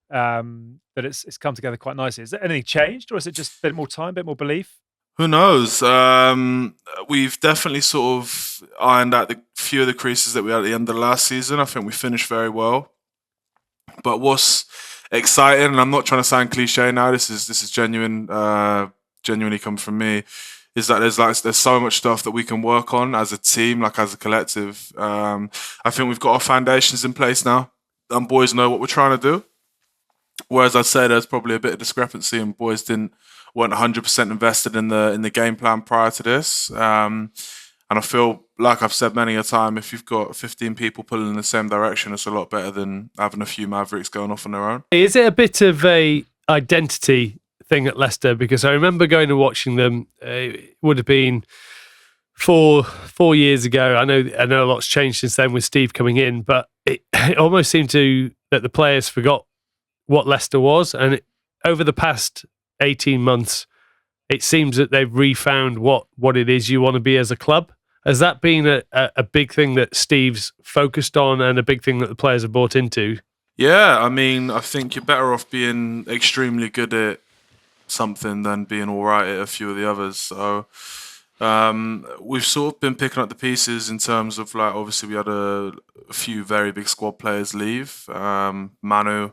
that it's come together quite nicely. Is there anything changed, or is it just a bit more time, a bit more belief? Who knows? We've definitely sort of ironed out the few of the creases that we had at the end of the last season. I think we finished very well. But what's exciting, and I'm not trying to sound cliche now, this is genuinely come from me, is that there's so much stuff that we can work on as a team, like as a collective. I think we've got our foundations in place now, and boys know what we're trying to do. Whereas I'd say there's probably a bit of discrepancy, and boys weren't 100% invested in the game plan prior to this. And I feel like I've said many a time, if you've got 15 people pulling in the same direction, it's a lot better than having a few mavericks going off on their own. Is it a bit of a identity thing at Leicester? Because I remember going and watching them. It would have been four years ago. I know a lot's changed since then with Steve coming in, but it almost seemed that the players forgot what Leicester was, and over the past 18 months, it seems that they've refound what it is you want to be as a club. Has that been a big thing that Steve's focused on and a big thing that the players have bought into? Yeah, I mean, I think you're better off being extremely good at something than being all right at a few of the others. So we've sort of been picking up the pieces in terms of, like, obviously we had a few very big squad players leave. Manu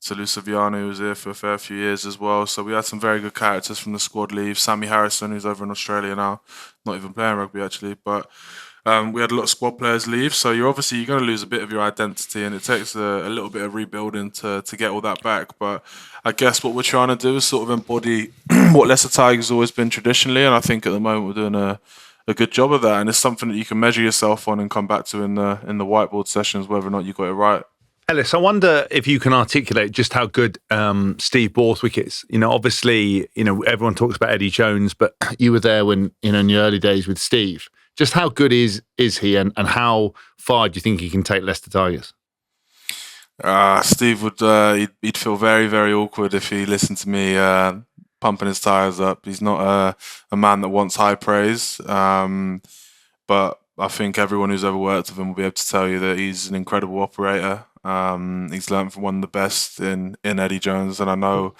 Salusaviano was here for a fair few years as well. So we had some very good characters from the squad leave. Sammy Harrison, who's over in Australia now, not even playing rugby actually, but we had a lot of squad players leave. So you're going to lose a bit of your identity, and it takes a little bit of rebuilding to get all that back. But I guess what we're trying to do is sort of embody what Leicester Tigers has always been traditionally, and I think at the moment we're doing a good job of that. And it's something that you can measure yourself on and come back to in the whiteboard sessions, whether or not you got it right. Ellis, I wonder if you can articulate just how good Steve Borthwick is. Obviously, everyone talks about Eddie Jones, but you were there when, in the early days with Steve. Just how good is he, and how far do you think he can take Leicester Tigers? Steve would he'd feel very, very awkward if he listened to me pumping his tyres up. He's not a man that wants high praise, but I think everyone who's ever worked with him will be able to tell you that he's an incredible operator. He's learned from one of the best in Eddie Jones, and I know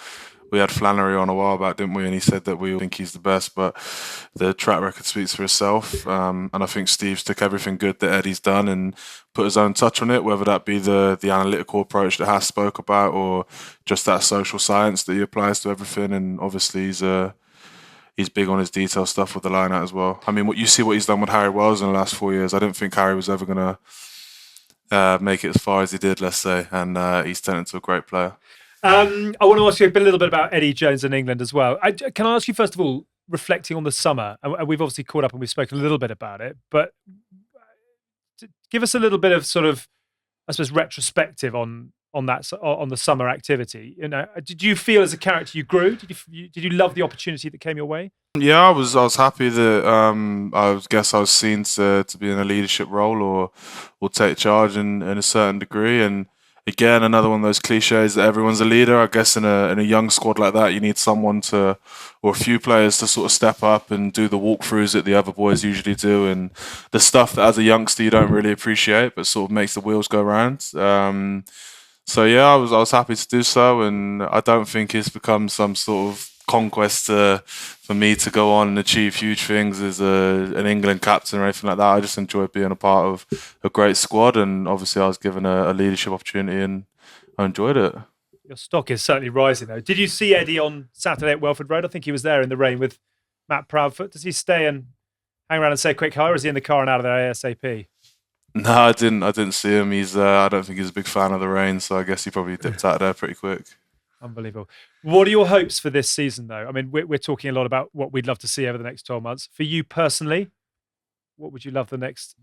we had Flannery on a while back, didn't we? And he said that we all think he's the best, but the track record speaks for itself. And I think Steve's took everything good that Eddie's done and put his own touch on it, whether that be the analytical approach that Hask spoke about, or just that social science that he applies to everything. And obviously he's big on his detail stuff with the line out as well. I mean, what he's done with Harry Wells in the last 4 years. I didn't think Harry was ever going to make it as far as he did, let's say, and he's turned into a great player. I want to ask you a little bit about Eddie Jones in England as well. Can I ask you, first of all, reflecting on the summer, and we've obviously caught up and we've spoken a little bit about it, but give us a little bit of sort of, I suppose, retrospective on the summer activity. Did you feel as a character you grew? Did you love the opportunity that came your way? Yeah, I was happy that I was seen to be in a leadership role or take charge in a certain degree. And again, another one of those cliches that everyone's a leader. I guess in a young squad like that, you need someone or a few players to sort of step up and do the walkthroughs that the other boys usually do, and the stuff that as a youngster you don't really appreciate, but sort of makes the wheels go round. So yeah, I was happy to do so, and I don't think it's become some sort of conquest for me to go on and achieve huge things as an England captain or anything like that. I just enjoyed being a part of a great squad, and obviously I was given a leadership opportunity and I enjoyed it. Your stock is certainly rising, though. Did you see Eddie on Saturday at Welford Road? I think he was there in the rain with Matt Proudfoot. Does he stay and hang around and say a quick hi, or is he in the car and out of there ASAP? No, I didn't see him. I don't think he's a big fan of the rain, so I guess he probably dipped out of there pretty quick. Unbelievable. What are your hopes for this season, though? I mean, we're talking a lot about what we'd love to see over the next 12 months. For you personally, what would you love the next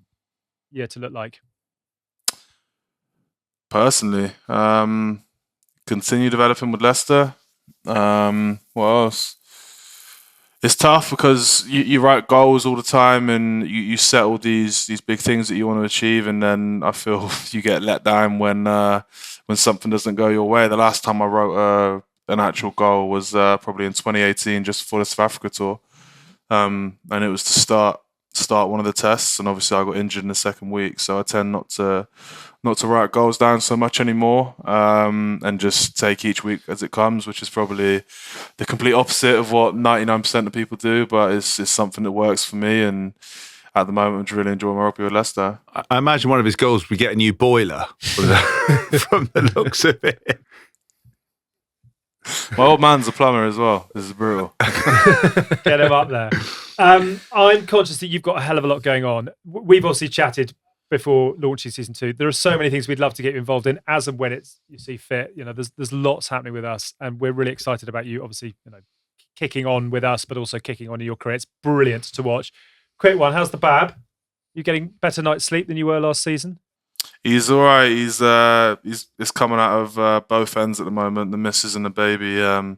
year to look like? Personally, continue developing with Leicester. What else? It's tough because you write goals all the time and you set all these big things that you want to achieve, and then I feel you get let down when something doesn't go your way. The last time I wrote an actual goal was probably in 2018, just before the South Africa tour, and it was to start one of the tests, and obviously I got injured in the second week, so I tend not to write goals down so much anymore, and just take each week as it comes, which is probably the complete opposite of what 99% of people do, but it's something that works for me, and at the moment I'm just really enjoying my rugby with Leicester. I imagine one of his goals would get a new boiler from the looks of it. My old man's a plumber as well. This is brutal. Get him up there. I'm conscious that you've got a hell of a lot going on. We've obviously chatted before launching season 2. There are so many things we'd love to get you involved in, as and when you see fit. There's lots happening with us, and we're really excited about you. Obviously, kicking on with us, but also kicking on in your career. It's brilliant to watch. Quick one: how's the Bab? You getting better night's sleep than you were last season? He's all right. He's coming out of both ends at the moment. The missus and the baby are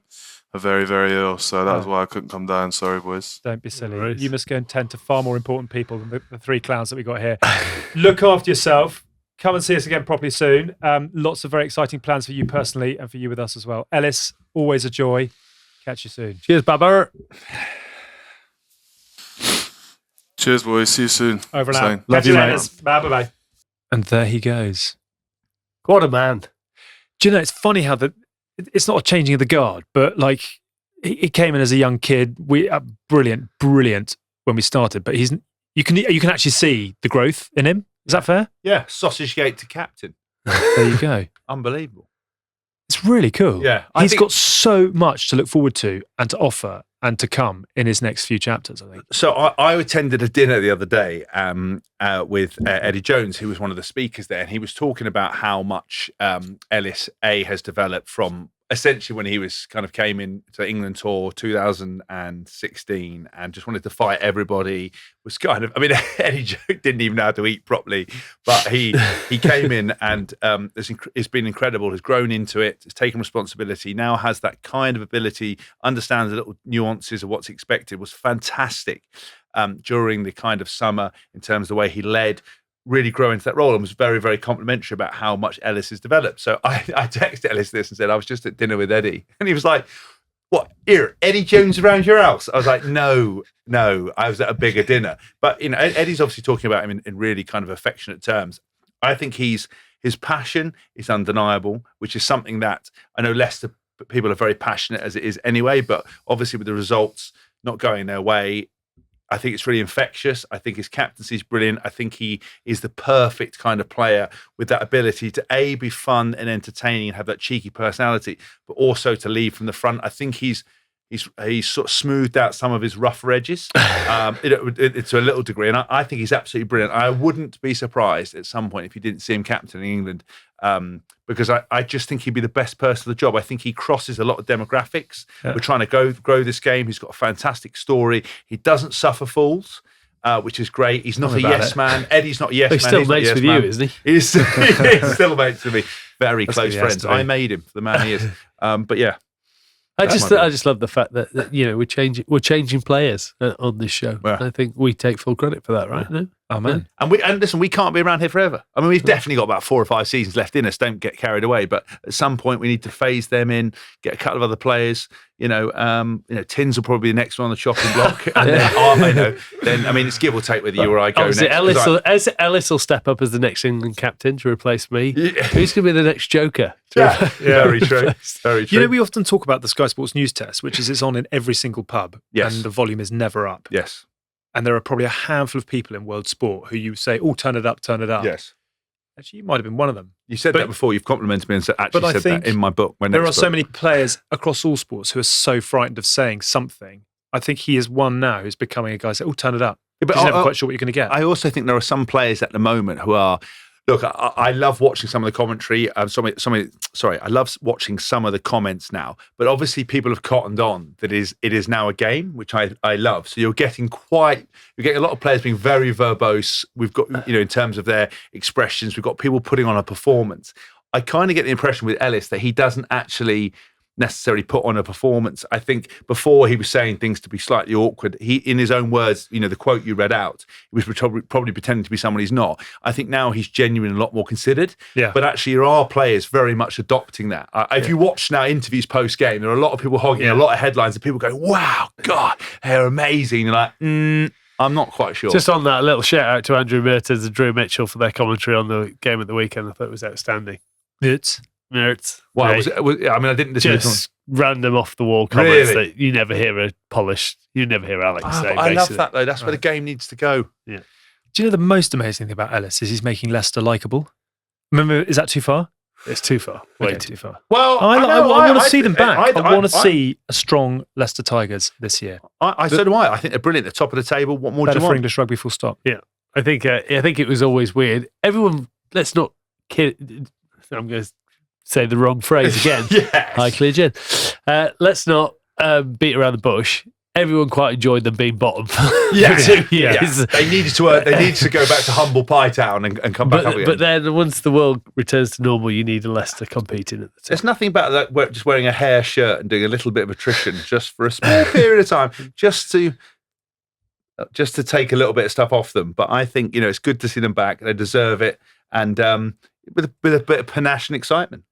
very, very ill, so that's why I couldn't come down. Sorry, boys. Don't be silly. You must go and tend to far more important people than the three clowns that we got here. Look after yourself. Come and see us again properly soon. Lots of very exciting plans for you personally and for you with us as well. Ellis, always a joy. Catch you soon. Cheers, Babber. Cheers, boys. See you soon. Over and out. Love you, mate. Bye. And there he goes. What a man. Do you know, it's funny how it's not a changing of the guard, but like he came in as a young kid. Brilliant when we started, but you can actually see the growth in him. Is that fair? Yeah, sausage gate to captain. There you go. Unbelievable. It's really cool. Yeah, he's got so much to look forward to and to offer and to come in his next few chapters, I think. So I attended a dinner the other day with Eddie Jones, who was one of the speakers there, and he was talking about how much Ellis has developed from essentially when he was kind of came in to England tour 2016 and just wanted to fight everybody. Was kind of, I mean, Eddie Jones didn't even know how to eat properly, but he came in and it's been incredible. Has grown into it, has taken responsibility, now has that kind of ability, understands the little nuances of what's expected. Was fantastic during the kind of summer in terms of the way he led. Really grow into that role and was very, very complimentary about how much Ellis has developed. So I texted Ellis this and said, I was just at dinner with Eddie. And he was like, what, here, Eddie Jones around your house? I was like, no, I was at a bigger dinner. But, you know, Eddie's obviously talking about him in really kind of affectionate terms. I think his passion is undeniable, which is something that I know Leicester people are very passionate as it is anyway, but obviously with the results not going their way, I think it's really infectious. I think his captaincy is brilliant. I think he is the perfect kind of player with that ability to be fun and entertaining and have that cheeky personality, but also to lead from the front. I think he's sort of smoothed out some of his rougher edges to a little degree, and I think he's absolutely brilliant. I wouldn't be surprised at some point if you didn't see him captaining England, because I just think he'd be the best person for the job. I think he crosses a lot of demographics. Yeah. We're trying to grow this game. He's got a fantastic story. He doesn't suffer fools, which is great. He's not a yes man. Eddie's not a yes man. He's still mates with you, isn't he? He's still mates with me. Very close friends. I made him for the man he is. But yeah. I just love the fact that you know we're changing players on this show. Yeah. I think we take full credit for that, right? Yeah. No? Oh man! And listen, we can't be around here forever. I mean, we've definitely got about 4 or 5 seasons left in us. Don't get carried away. But at some point, we need to phase them in, get a couple of other players. Tins will probably be the next one on the chopping block, and then I mean, it's give or take whether you or I go next. Ellis will step up as the next England captain to replace me. Yeah. Who's going to be the next Joker? Yeah, very true. Very true. You know, we often talk about the Sky Sports news test, which is it's on in every single pub, yes, and the volume is never up. Yes. And there are probably a handful of people in world sport who you say, "Oh, turn it up, turn it up." Yes. Actually, you might have been one of them. You said that before. You've complimented me and said that in my book. There are so many players across all sports who are so frightened of saying something. I think he is one now who's becoming a guy who says, "Oh, turn it up." Yeah, but he's never quite sure what you're going to get. I also think there are some players at the moment who are. Look, I love watching some of the commentary. I love watching some of the comments now. But obviously, people have cottoned on that it is now a game, which I love. So you're getting a lot of players being very verbose. We've got, in terms of their expressions, we've got people putting on a performance. I kind of get the impression with Ellis that he doesn't actually necessarily put on a performance. I think before he was saying things to be slightly awkward. He, in his own words, the quote you read out, he was probably pretending to be someone he's not. I think now he's genuine and a lot more considered. Yeah. But actually, there are players very much adopting that. If you watch now interviews post game, there are a lot of people hogging a lot of headlines and people go, "Wow, God, they're amazing." You're like, I'm not quite sure. Just on that, little shout out to Andrew Mertens and Drew Mitchell for their commentary on the game at the weekend. I thought it was outstanding. Nerds. Wow, I didn't listen just random off the wall comments that you never hear you never hear Alex say. I love that though. That's where the game needs to go. Yeah. Do you know the most amazing thing about Ellis is he's making Leicester likeable? Remember, is that too far? It's too far. Way too far. Well, I want to see them back. I want to see a strong Leicester Tigers this year. So do I. I think they're brilliant. They're top of the table. What more do you want? For English rugby, full stop. Yeah. I think it was always weird. Everyone, let's not kid. I'm going to say the wrong phrase again. Yes. Hi, Clear Jen. Let's not beat around the bush. Everyone quite enjoyed them being bottom. Yeah. They needed to go back to humble Pie Town and come back up again. But then once the world returns to normal, you need a Leicester competing at the top. There's nothing about that just wearing a hair shirt and doing a little bit of attrition just for a small period of time, just to take a little bit of stuff off them. But I think it's good to see them back. They deserve it, and with a bit of panache and excitement.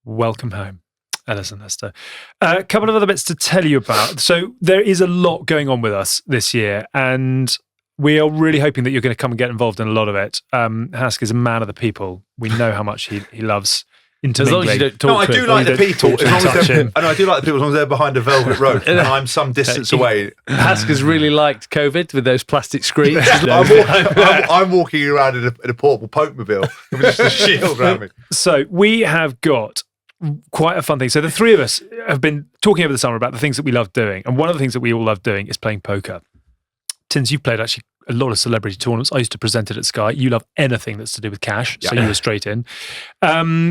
Welcome home. Ellis and Leicester. A couple of other bits to tell you about. So there is a lot going on with us this year, and we are really hoping that you're going to come and get involved in a lot of it. Hask is a man of the people. We know how much he loves intermingling. As long as you don't talk I to do him. like the people. As long as him. I do like the people as long as they're behind a velvet rope and I'm some distance away. Hask has really liked COVID with those plastic screens. I'm walking around in a portable pokemobile with just a shield around me. So we have got quite a fun thing. So the three of us have been talking over the summer about the things that we love doing. And one of the things that we all love doing is playing poker. Tins, you've played actually a lot of celebrity tournaments. I used to present it at Sky. You love anything that's to do with cash, so you were straight in.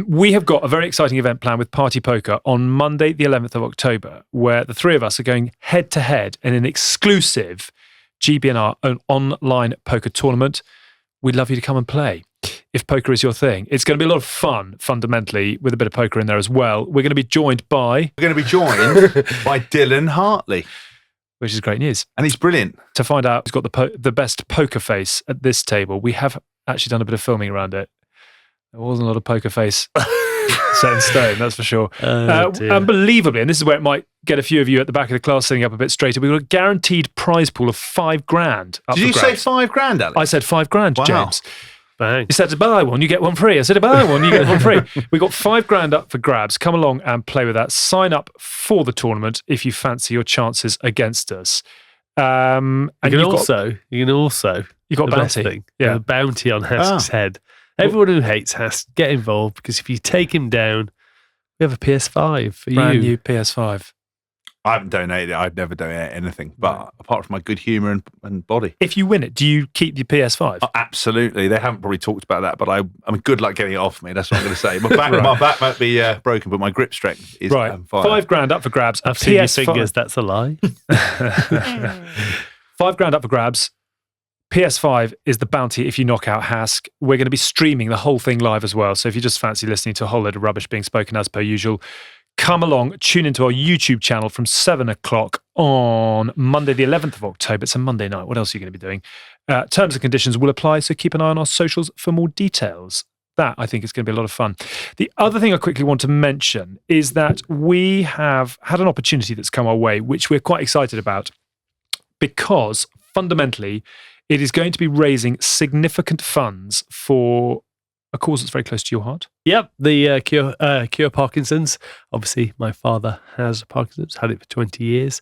We have got a very exciting event planned with Party Poker on Monday, the 11th of October, where the three of us are going head-to-head in an exclusive GB&R online poker tournament. We'd love you to come and play if poker is your thing. It's going to be a lot of fun, fundamentally, with a bit of poker in there as well. We're going to be joined by Dylan Hartley. Which is great news. And he's brilliant. To find out who's got the best poker face at this table, we have actually done a bit of filming around it. There wasn't a lot of poker face set in stone, that's for sure. Unbelievably, and this is where it might get a few of you at the back of the class sitting up a bit straighter, we've got a guaranteed prize pool of $5,000. Did you say $5,000, Alex? I said $5,000, wow. James. Bang. He said to buy one, you get one free. I said to buy one, you get one free. We got $5,000 up for grabs. Come along and play with that. Sign up for the tournament if you fancy your chances against us. And you can also you got bounty. Thing, the bounty on Hask's head. Everyone who hates Hask, get involved, because if you take him down, we have a PS5 for Brand you. new PS5. I haven't donated it. I'd never donate anything, but apart from my good humour and body. If you win it, do you keep your PS5? Oh, absolutely. They haven't probably talked about that, but I'm good luck getting it off me. That's what I'm going to say. My back might be broken, but my grip strength is right. $5,000 up for grabs. I've seen your fingers. That's a lie. $5,000 up for grabs. PS5 is the bounty if you knock out Hask. We're going to be streaming the whole thing live as well. So if you just fancy listening to a whole load of rubbish being spoken as per usual, come along, tune into our YouTube channel from 7 o'clock on Monday, the 11th of October. It's a Monday night. What else are you going to be doing? Terms and conditions will apply, so keep an eye on our socials for more details. That, I think, is going to be a lot of fun. The other thing I quickly want to mention is that we have had an opportunity that's come our way, which we're quite excited about, because fundamentally, it is going to be raising significant funds for a cause that's very close to your heart. Yep, the Cure Parkinson's. Obviously, my father has Parkinson's, had it for 20 years.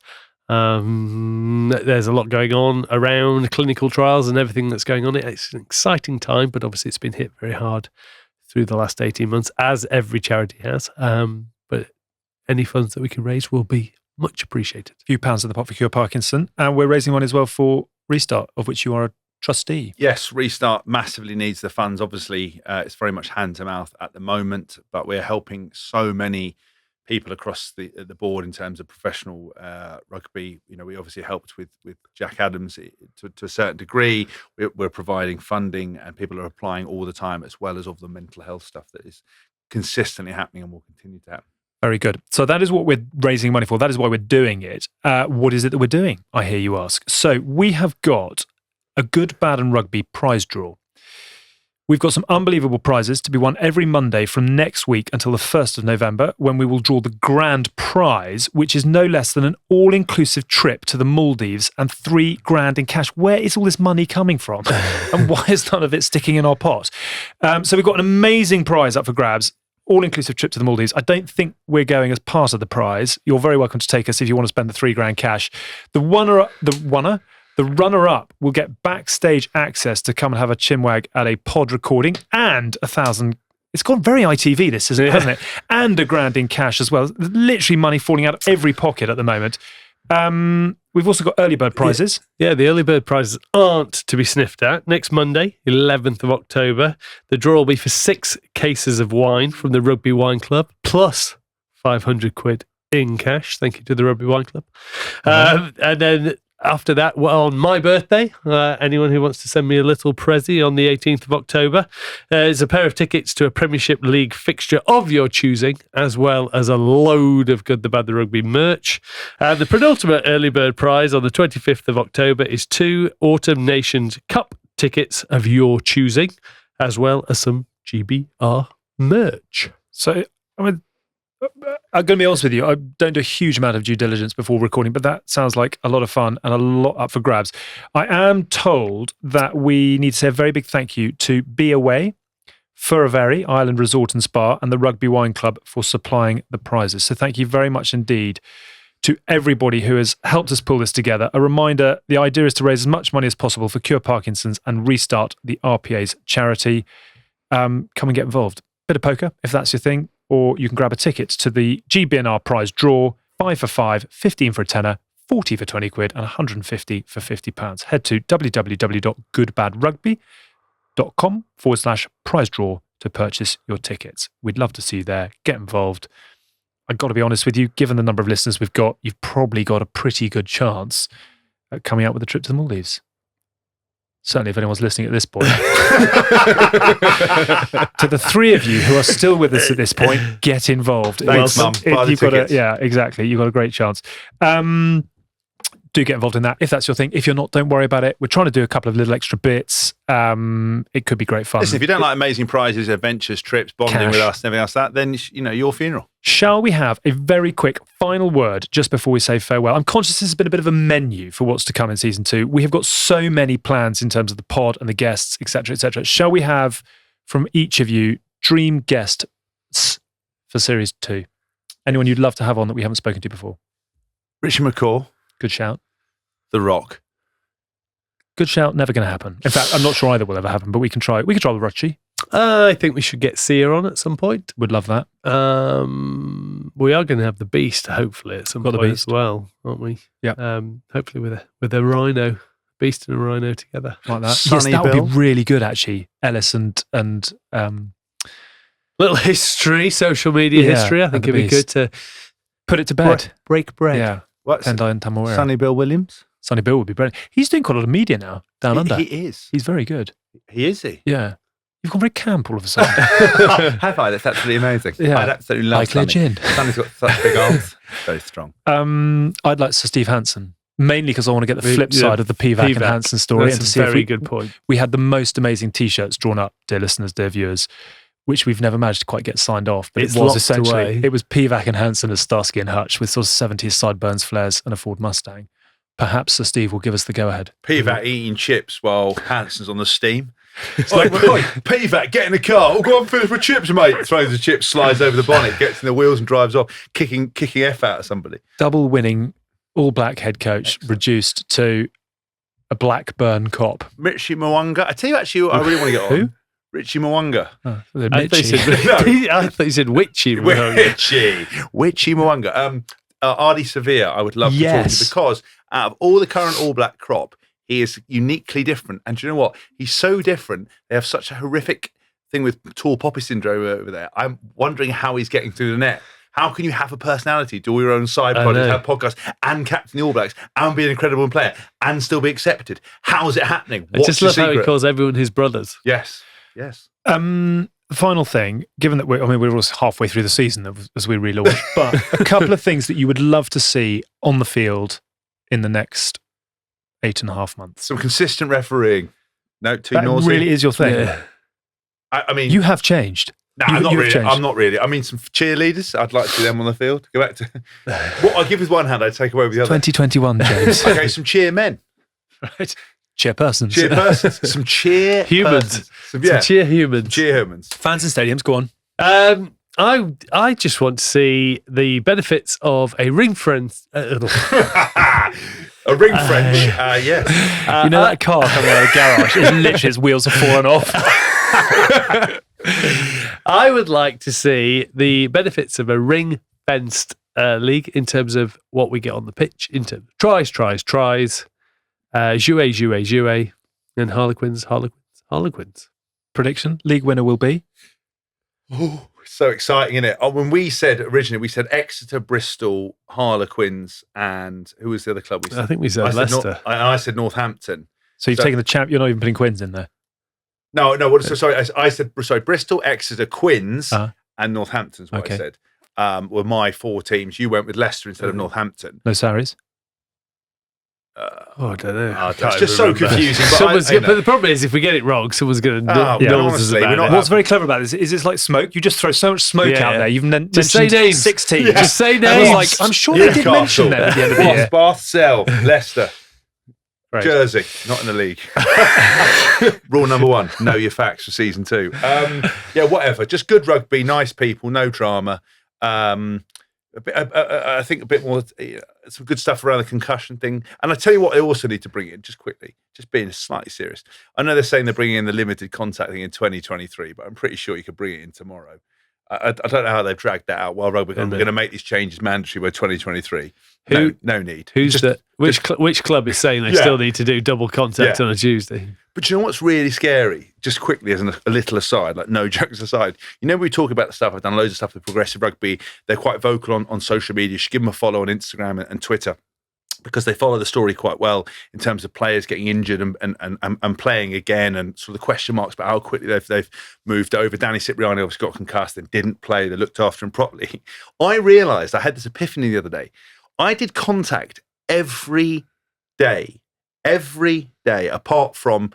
There's a lot going on around clinical trials and everything that's going on. It's an exciting time, but obviously it's been hit very hard through the last 18 months, as every charity has. But any funds that we can raise will be much appreciated. A few pounds in the pot for Cure Parkinson. And we're raising one as well for Restart, of which you are a trustee. Yes, Restart massively needs the funds. Obviously, it's very much hand to mouth at the moment, but we're helping so many people across the board in terms of professional rugby. You know, we obviously helped with Jack Adams to a certain degree. We're providing funding, and people are applying all the time, as well as of the mental health stuff that is consistently happening and will continue to happen. Very good. So that is what we're raising money for. That is why we're doing it. What is it that we're doing, I hear you ask? So we have got a Good, Bad and Rugby prize draw. We've got some unbelievable prizes to be won every Monday from next week until the 1st of November, when we will draw the grand prize, which is no less than an all-inclusive trip to the Maldives and $3,000 in cash. Where is all this money coming from? And why is none of it sticking in our pot? So we've got an amazing prize up for grabs. All-inclusive trip to the Maldives. I don't think we're going as part of the prize. You're very welcome to take us if you want to spend the $3,000 cash. The runner-up will get backstage access to come and have a chinwag at a pod recording and 1,000. It's gone very ITV, this, hasn't it? And $1,000 in cash as well. Literally money falling out of every pocket at the moment. We've also got early bird prizes. Yeah, the early bird prizes aren't to be sniffed at. Next Monday, 11th of October, the draw will be for 6 cases of wine from the Rugby Wine Club, plus £500 in cash. Thank you to the Rugby Wine Club. And then after that, well, on my birthday, anyone who wants to send me a little prezi on the 18th of October, is a pair of tickets to a Premiership League fixture of your choosing, as well as a load of Good, the Bad, the Rugby merch. The penultimate early bird prize on the 25th of October is 2 Autumn Nations Cup tickets of your choosing, as well as some GB&R merch. So, I mean, I'm going to be honest with you. I don't do a huge amount of due diligence before recording, but that sounds like a lot of fun and a lot up for grabs. I am told that we need to say a very big thank you to Be Away, Furraveri, Island Resort and Spa, and the Rugby Wine Club for supplying the prizes. So thank you very much indeed to everybody who has helped us pull this together. A reminder, the idea is to raise as much money as possible for Cure Parkinson's and restart the RPA's charity. Come and get involved. Bit of poker, if that's your thing, or you can grab a ticket to the GB&R prize draw, 5 for 5, 15 for a tenner, 40 for 20 quid, and 150 for £50. Head to www.goodbadrugby.com/prize draw to purchase your tickets. We'd love to see you there. Get involved. I've got to be honest with you, given the number of listeners we've got, you've probably got a pretty good chance at coming out with a trip to the Maldives. Certainly if anyone's listening at this point. To the three of you who are still with us at this point, get involved. Thanks, Mum. Buy the tickets. Yeah, exactly. You've got a great chance. Do get involved in that if that's your thing. If you're not, don't worry about it. We're trying to do a couple of little extra bits. It could be great fun. Listen, if you don't like amazing prizes, adventures, trips, bonding with us and everything else, then your funeral. Shall we have a very quick final word just before we say farewell? I'm conscious this has been a bit of a menu for what's to come in season 2. We have got so many plans in terms of the pod and the guests, etc., etc. Shall we have from each of you dream guests for series 2? Anyone you'd love to have on that we haven't spoken to before? Richie McCaw. Good shout. The Rock. Good shout. Never going to happen. In fact, I'm not sure either will ever happen, but we can try. We can try with Rucci. I think we should get Sia on at some point. Would love that. We are going to have the Beast, hopefully, at some point as well, aren't we? Yeah. Hopefully with a rhino, Beast and a rhino together. Like that. Sonny Yes, that would Bill. be really good, actually. Ellis and Little history, social media Yeah, history. I think and it'd the be good to put it to bed. break bread. Yeah. What's Tendai and Tamawera. Sonny Bill Williams? Sonny Bill would be brilliant. He's doing quite a lot of media now, down under. He is. He's very good. He is, he? Yeah. You've gone very camp all of a sudden. Have I? That's absolutely amazing. Yeah. I'd absolutely love Clear Sonny. gin. Sonny's got such big arms. Very strong. I'd like Sir Steve Hansen, mainly because I want to get the flip side of the Pivac and Pivac. Hansen story. That's and to a see if very we, good point. We had the most amazing T-shirts drawn up, dear listeners, dear viewers, which we've never managed to quite get signed off. But It's it was locked essentially, away. it was Pivac and Hansen as Starsky and Hutch with sort of 70s sideburns, flares and a Ford Mustang. Perhaps Sir Steve will give us the go-ahead. Pivac eating chips while Hanson's on the steam. It's like, oi, Pivac, get in the car. Oh, go on, finish with chips, mate. Throws the chips, slides over the bonnet, gets in the wheels and drives off, kicking F out of somebody. Double winning all black head coach reduced to a Blackburn cop. Richie Mwanga. I tell you actually, I really want to get on. Who? Richie Mwanga. Oh, I thought you Mitchie. said, I thought you said witchy. Richie Mwanga. Ardy Sevilla, I would love to talk Yes. to because out of all the current All Black crop, he is uniquely different. And do you know what? He's so different. They have such a horrific thing with tall poppy syndrome over there. I'm wondering how he's getting through the net. How can you have a personality, do all your own side projects, have podcasts, and captain the All Blacks, and be an incredible player, and still be accepted? How is it happening? I just love how he calls everyone his brothers. Yes. The final thing, given that we're almost halfway through the season as we relaunch, but a couple of things that you would love to see on the field in the next 8.5 months. Some consistent refereeing. No, too That naughty. really is your thing. Yeah. I mean, You have changed. no, you- I'm not you've really. changed. I'm not really. I mean, some cheerleaders. I'd like to see them on the field. Go back to what I give with one hand, I take away with the other. 2021, James. Okay, some cheermen, Right. Chairpersons. cheerpersons, some cheer Humans. persons. Some cheer humans. cheer humans. Fans in stadiums, go on. I just want to see the benefits of a ring fence. A ring French, yes. You know that car coming out of the garage? It's literally his wheels have fallen off. I would like to see the benefits of a ring fenced league in terms of what we get on the pitch, in terms of tries, jouet, and harlequins. Prediction: league winner will be. Oh, so exciting, isn't it? Oh, when we said originally, we said Exeter, Bristol, Harlequins, and who was the other club we said? I think we said Leicester. I said Northampton. So you've taken the champ. You're not even putting Quins in there. No. I said Bristol, Exeter, Quins, and Northampton's what I said. Were my 4 teams. You went with Leicester instead of Northampton. No Saris. I don't know. It's just so confusing. But the problem is, if we get it wrong, someone's going to honestly, we're not. What's very clever about this is it's like smoke. You just throw so much smoke out there. You've just say mentioned names. 6 teams. Just say names. I was like, I'm sure they did mention them at the end of the year. Bath, Sale, Leicester, Right. Jersey, not in the league. Rule number 1: know your facts for season 2. Whatever. Just good rugby, nice people, no drama. I think a bit more, some good stuff around the concussion thing. And I tell you what, they also need to bring in, just quickly, just being slightly serious. I know they're saying they're bringing in the limited contact thing in 2023, but I'm pretty sure you could bring it in tomorrow. I don't know how they've dragged that out. Well, we're going to make these changes mandatory by 2023. No need. Which club is saying they still need to do double contact on a Tuesday? But you know what's really scary? Just quickly, as a little aside, like no jokes aside, we talk about the stuff. I've done loads of stuff with Progressive Rugby. They're quite vocal on social media. You should give them a follow on Instagram and Twitter, because they follow the story quite well in terms of players getting injured and playing again, and sort of the question marks about how quickly they've moved over. Danny Cipriani obviously got concussed and didn't play. They looked after him properly. I realised, I had this epiphany the other day. I did contact every day, apart from,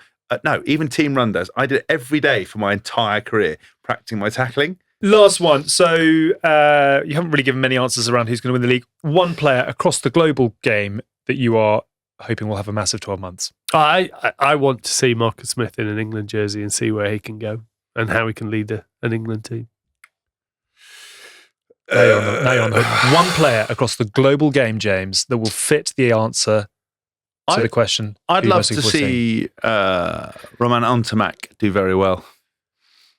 even team rundays. I did it every day for my entire career, practicing my tackling. Last one. So you haven't really given many answers around who's going to win the league. One player across the global game that you are hoping will have a massive 12 months. I want to see Marcus Smith in an England jersey and see where he can go and how he can lead an England team. Now you're on the hook. One player across the global game, James, that will fit the answer to the question. I'd love to see Roman Ontamak do very well.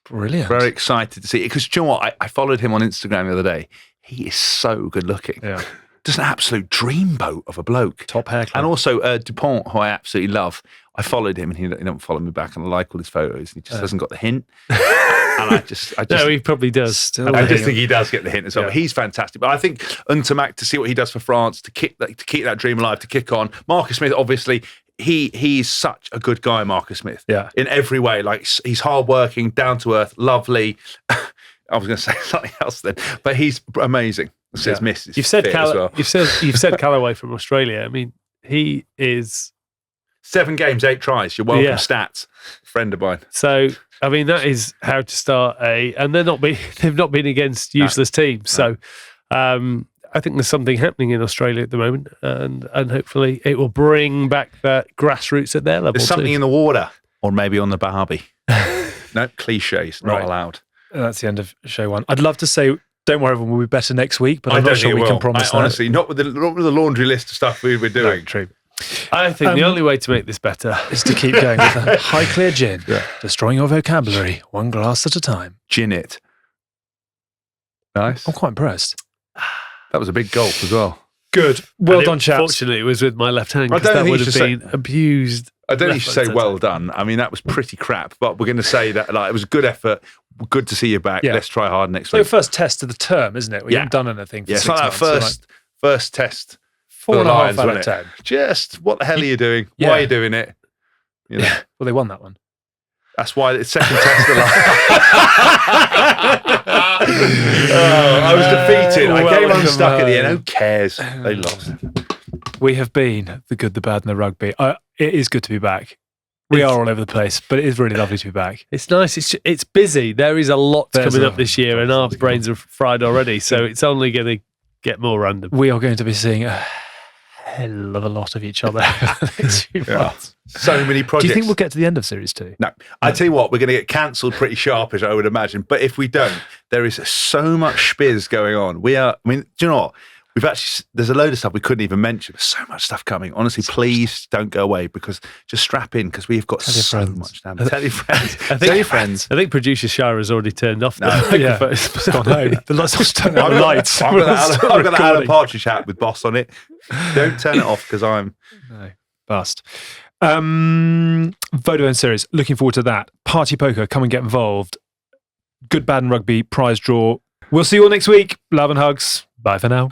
Brilliant. Very excited to see it. Because do you know what? I followed him on Instagram the other day. He is so good looking. Yeah. Just an absolute dreamboat of a bloke. Top haircut. And also Dupont, who I absolutely love. I followed him and he don't follow me back, and I like all his photos. And he just hasn't got the hint. And I just no, he probably does. I just think he does get the hint as well. Yeah. But he's fantastic. But I think Untamak, to see what he does for France, to keep that dream alive, to kick on. Marcus Smith, obviously, he's such a good guy, Marcus Smith. Yeah. In every way. Like, he's hardworking, down to earth, lovely. I was going to say something else then, but he's amazing. Says Mrs. You've said well. you've said Callaway from Australia. I mean, he is 7 games, 8 tries. You're welcome. Stats, friend of mine. So I mean, that is how to start and they've not been against useless teams. So I think there's something happening in Australia at the moment, and hopefully it will bring back that grassroots at their level. There's something in the water, or maybe on the Barbie. No cliches, not allowed. That's the end of show 1. I'd love to say, don't worry, everyone will be better next week, but I'm not sure we can promise that. Honestly, not with the laundry list of stuff we're doing. No, true. I think the only way to make this better is to keep going with a high clear gin, destroying your vocabulary one glass at a time. Gin it. Nice. I'm quite impressed. That was a big gulp as well. Good. Well done, chaps. Fortunately, it was with my left hand, because that would have been abused. I don't think you should say well done. I mean, that was pretty crap, but we're going to say that it was a good effort. Good to see you back. Yeah. Let's try hard next week. So first test of the term, isn't it? We haven't done anything for 6 months. It's like first test. 4.5 out of 10. Just, what the hell are you doing? Why are you doing it? You know? Yeah. Well, they won that one. That's why it's second test of the I was defeated. I came unstuck at the end. Who cares? They lost. We have been the good, the bad, and the rugby. It is good to be back. We are all over the place, but it is really lovely to be back. It's nice. It's busy. There is a lot coming up this year, and our brains are fried already, so it's only going to get more random. We are going to be seeing a hell of a lot of each other. So many projects. Do you think we'll get to the end of Series 2? No. I tell you what, we're going to get cancelled pretty sharpish, I would imagine. But if we don't, there is so much spiz going on. Do you know what? There's a load of stuff we couldn't even mention. There's so much stuff coming. Honestly, please don't go away, because just strap in, because we've got so much. Tell your friends. Tell your friends. I think producer Shara has already turned off the microphone. It's gone home. The lights. I've got an Alan Partridge hat with Boss on it. Don't turn it off, because I'm... No. Bust. Vodafone series. Looking forward to that. Party poker. Come and get involved. Good, bad, and rugby prize draw. We'll see you all next week. Love and hugs. Bye for now.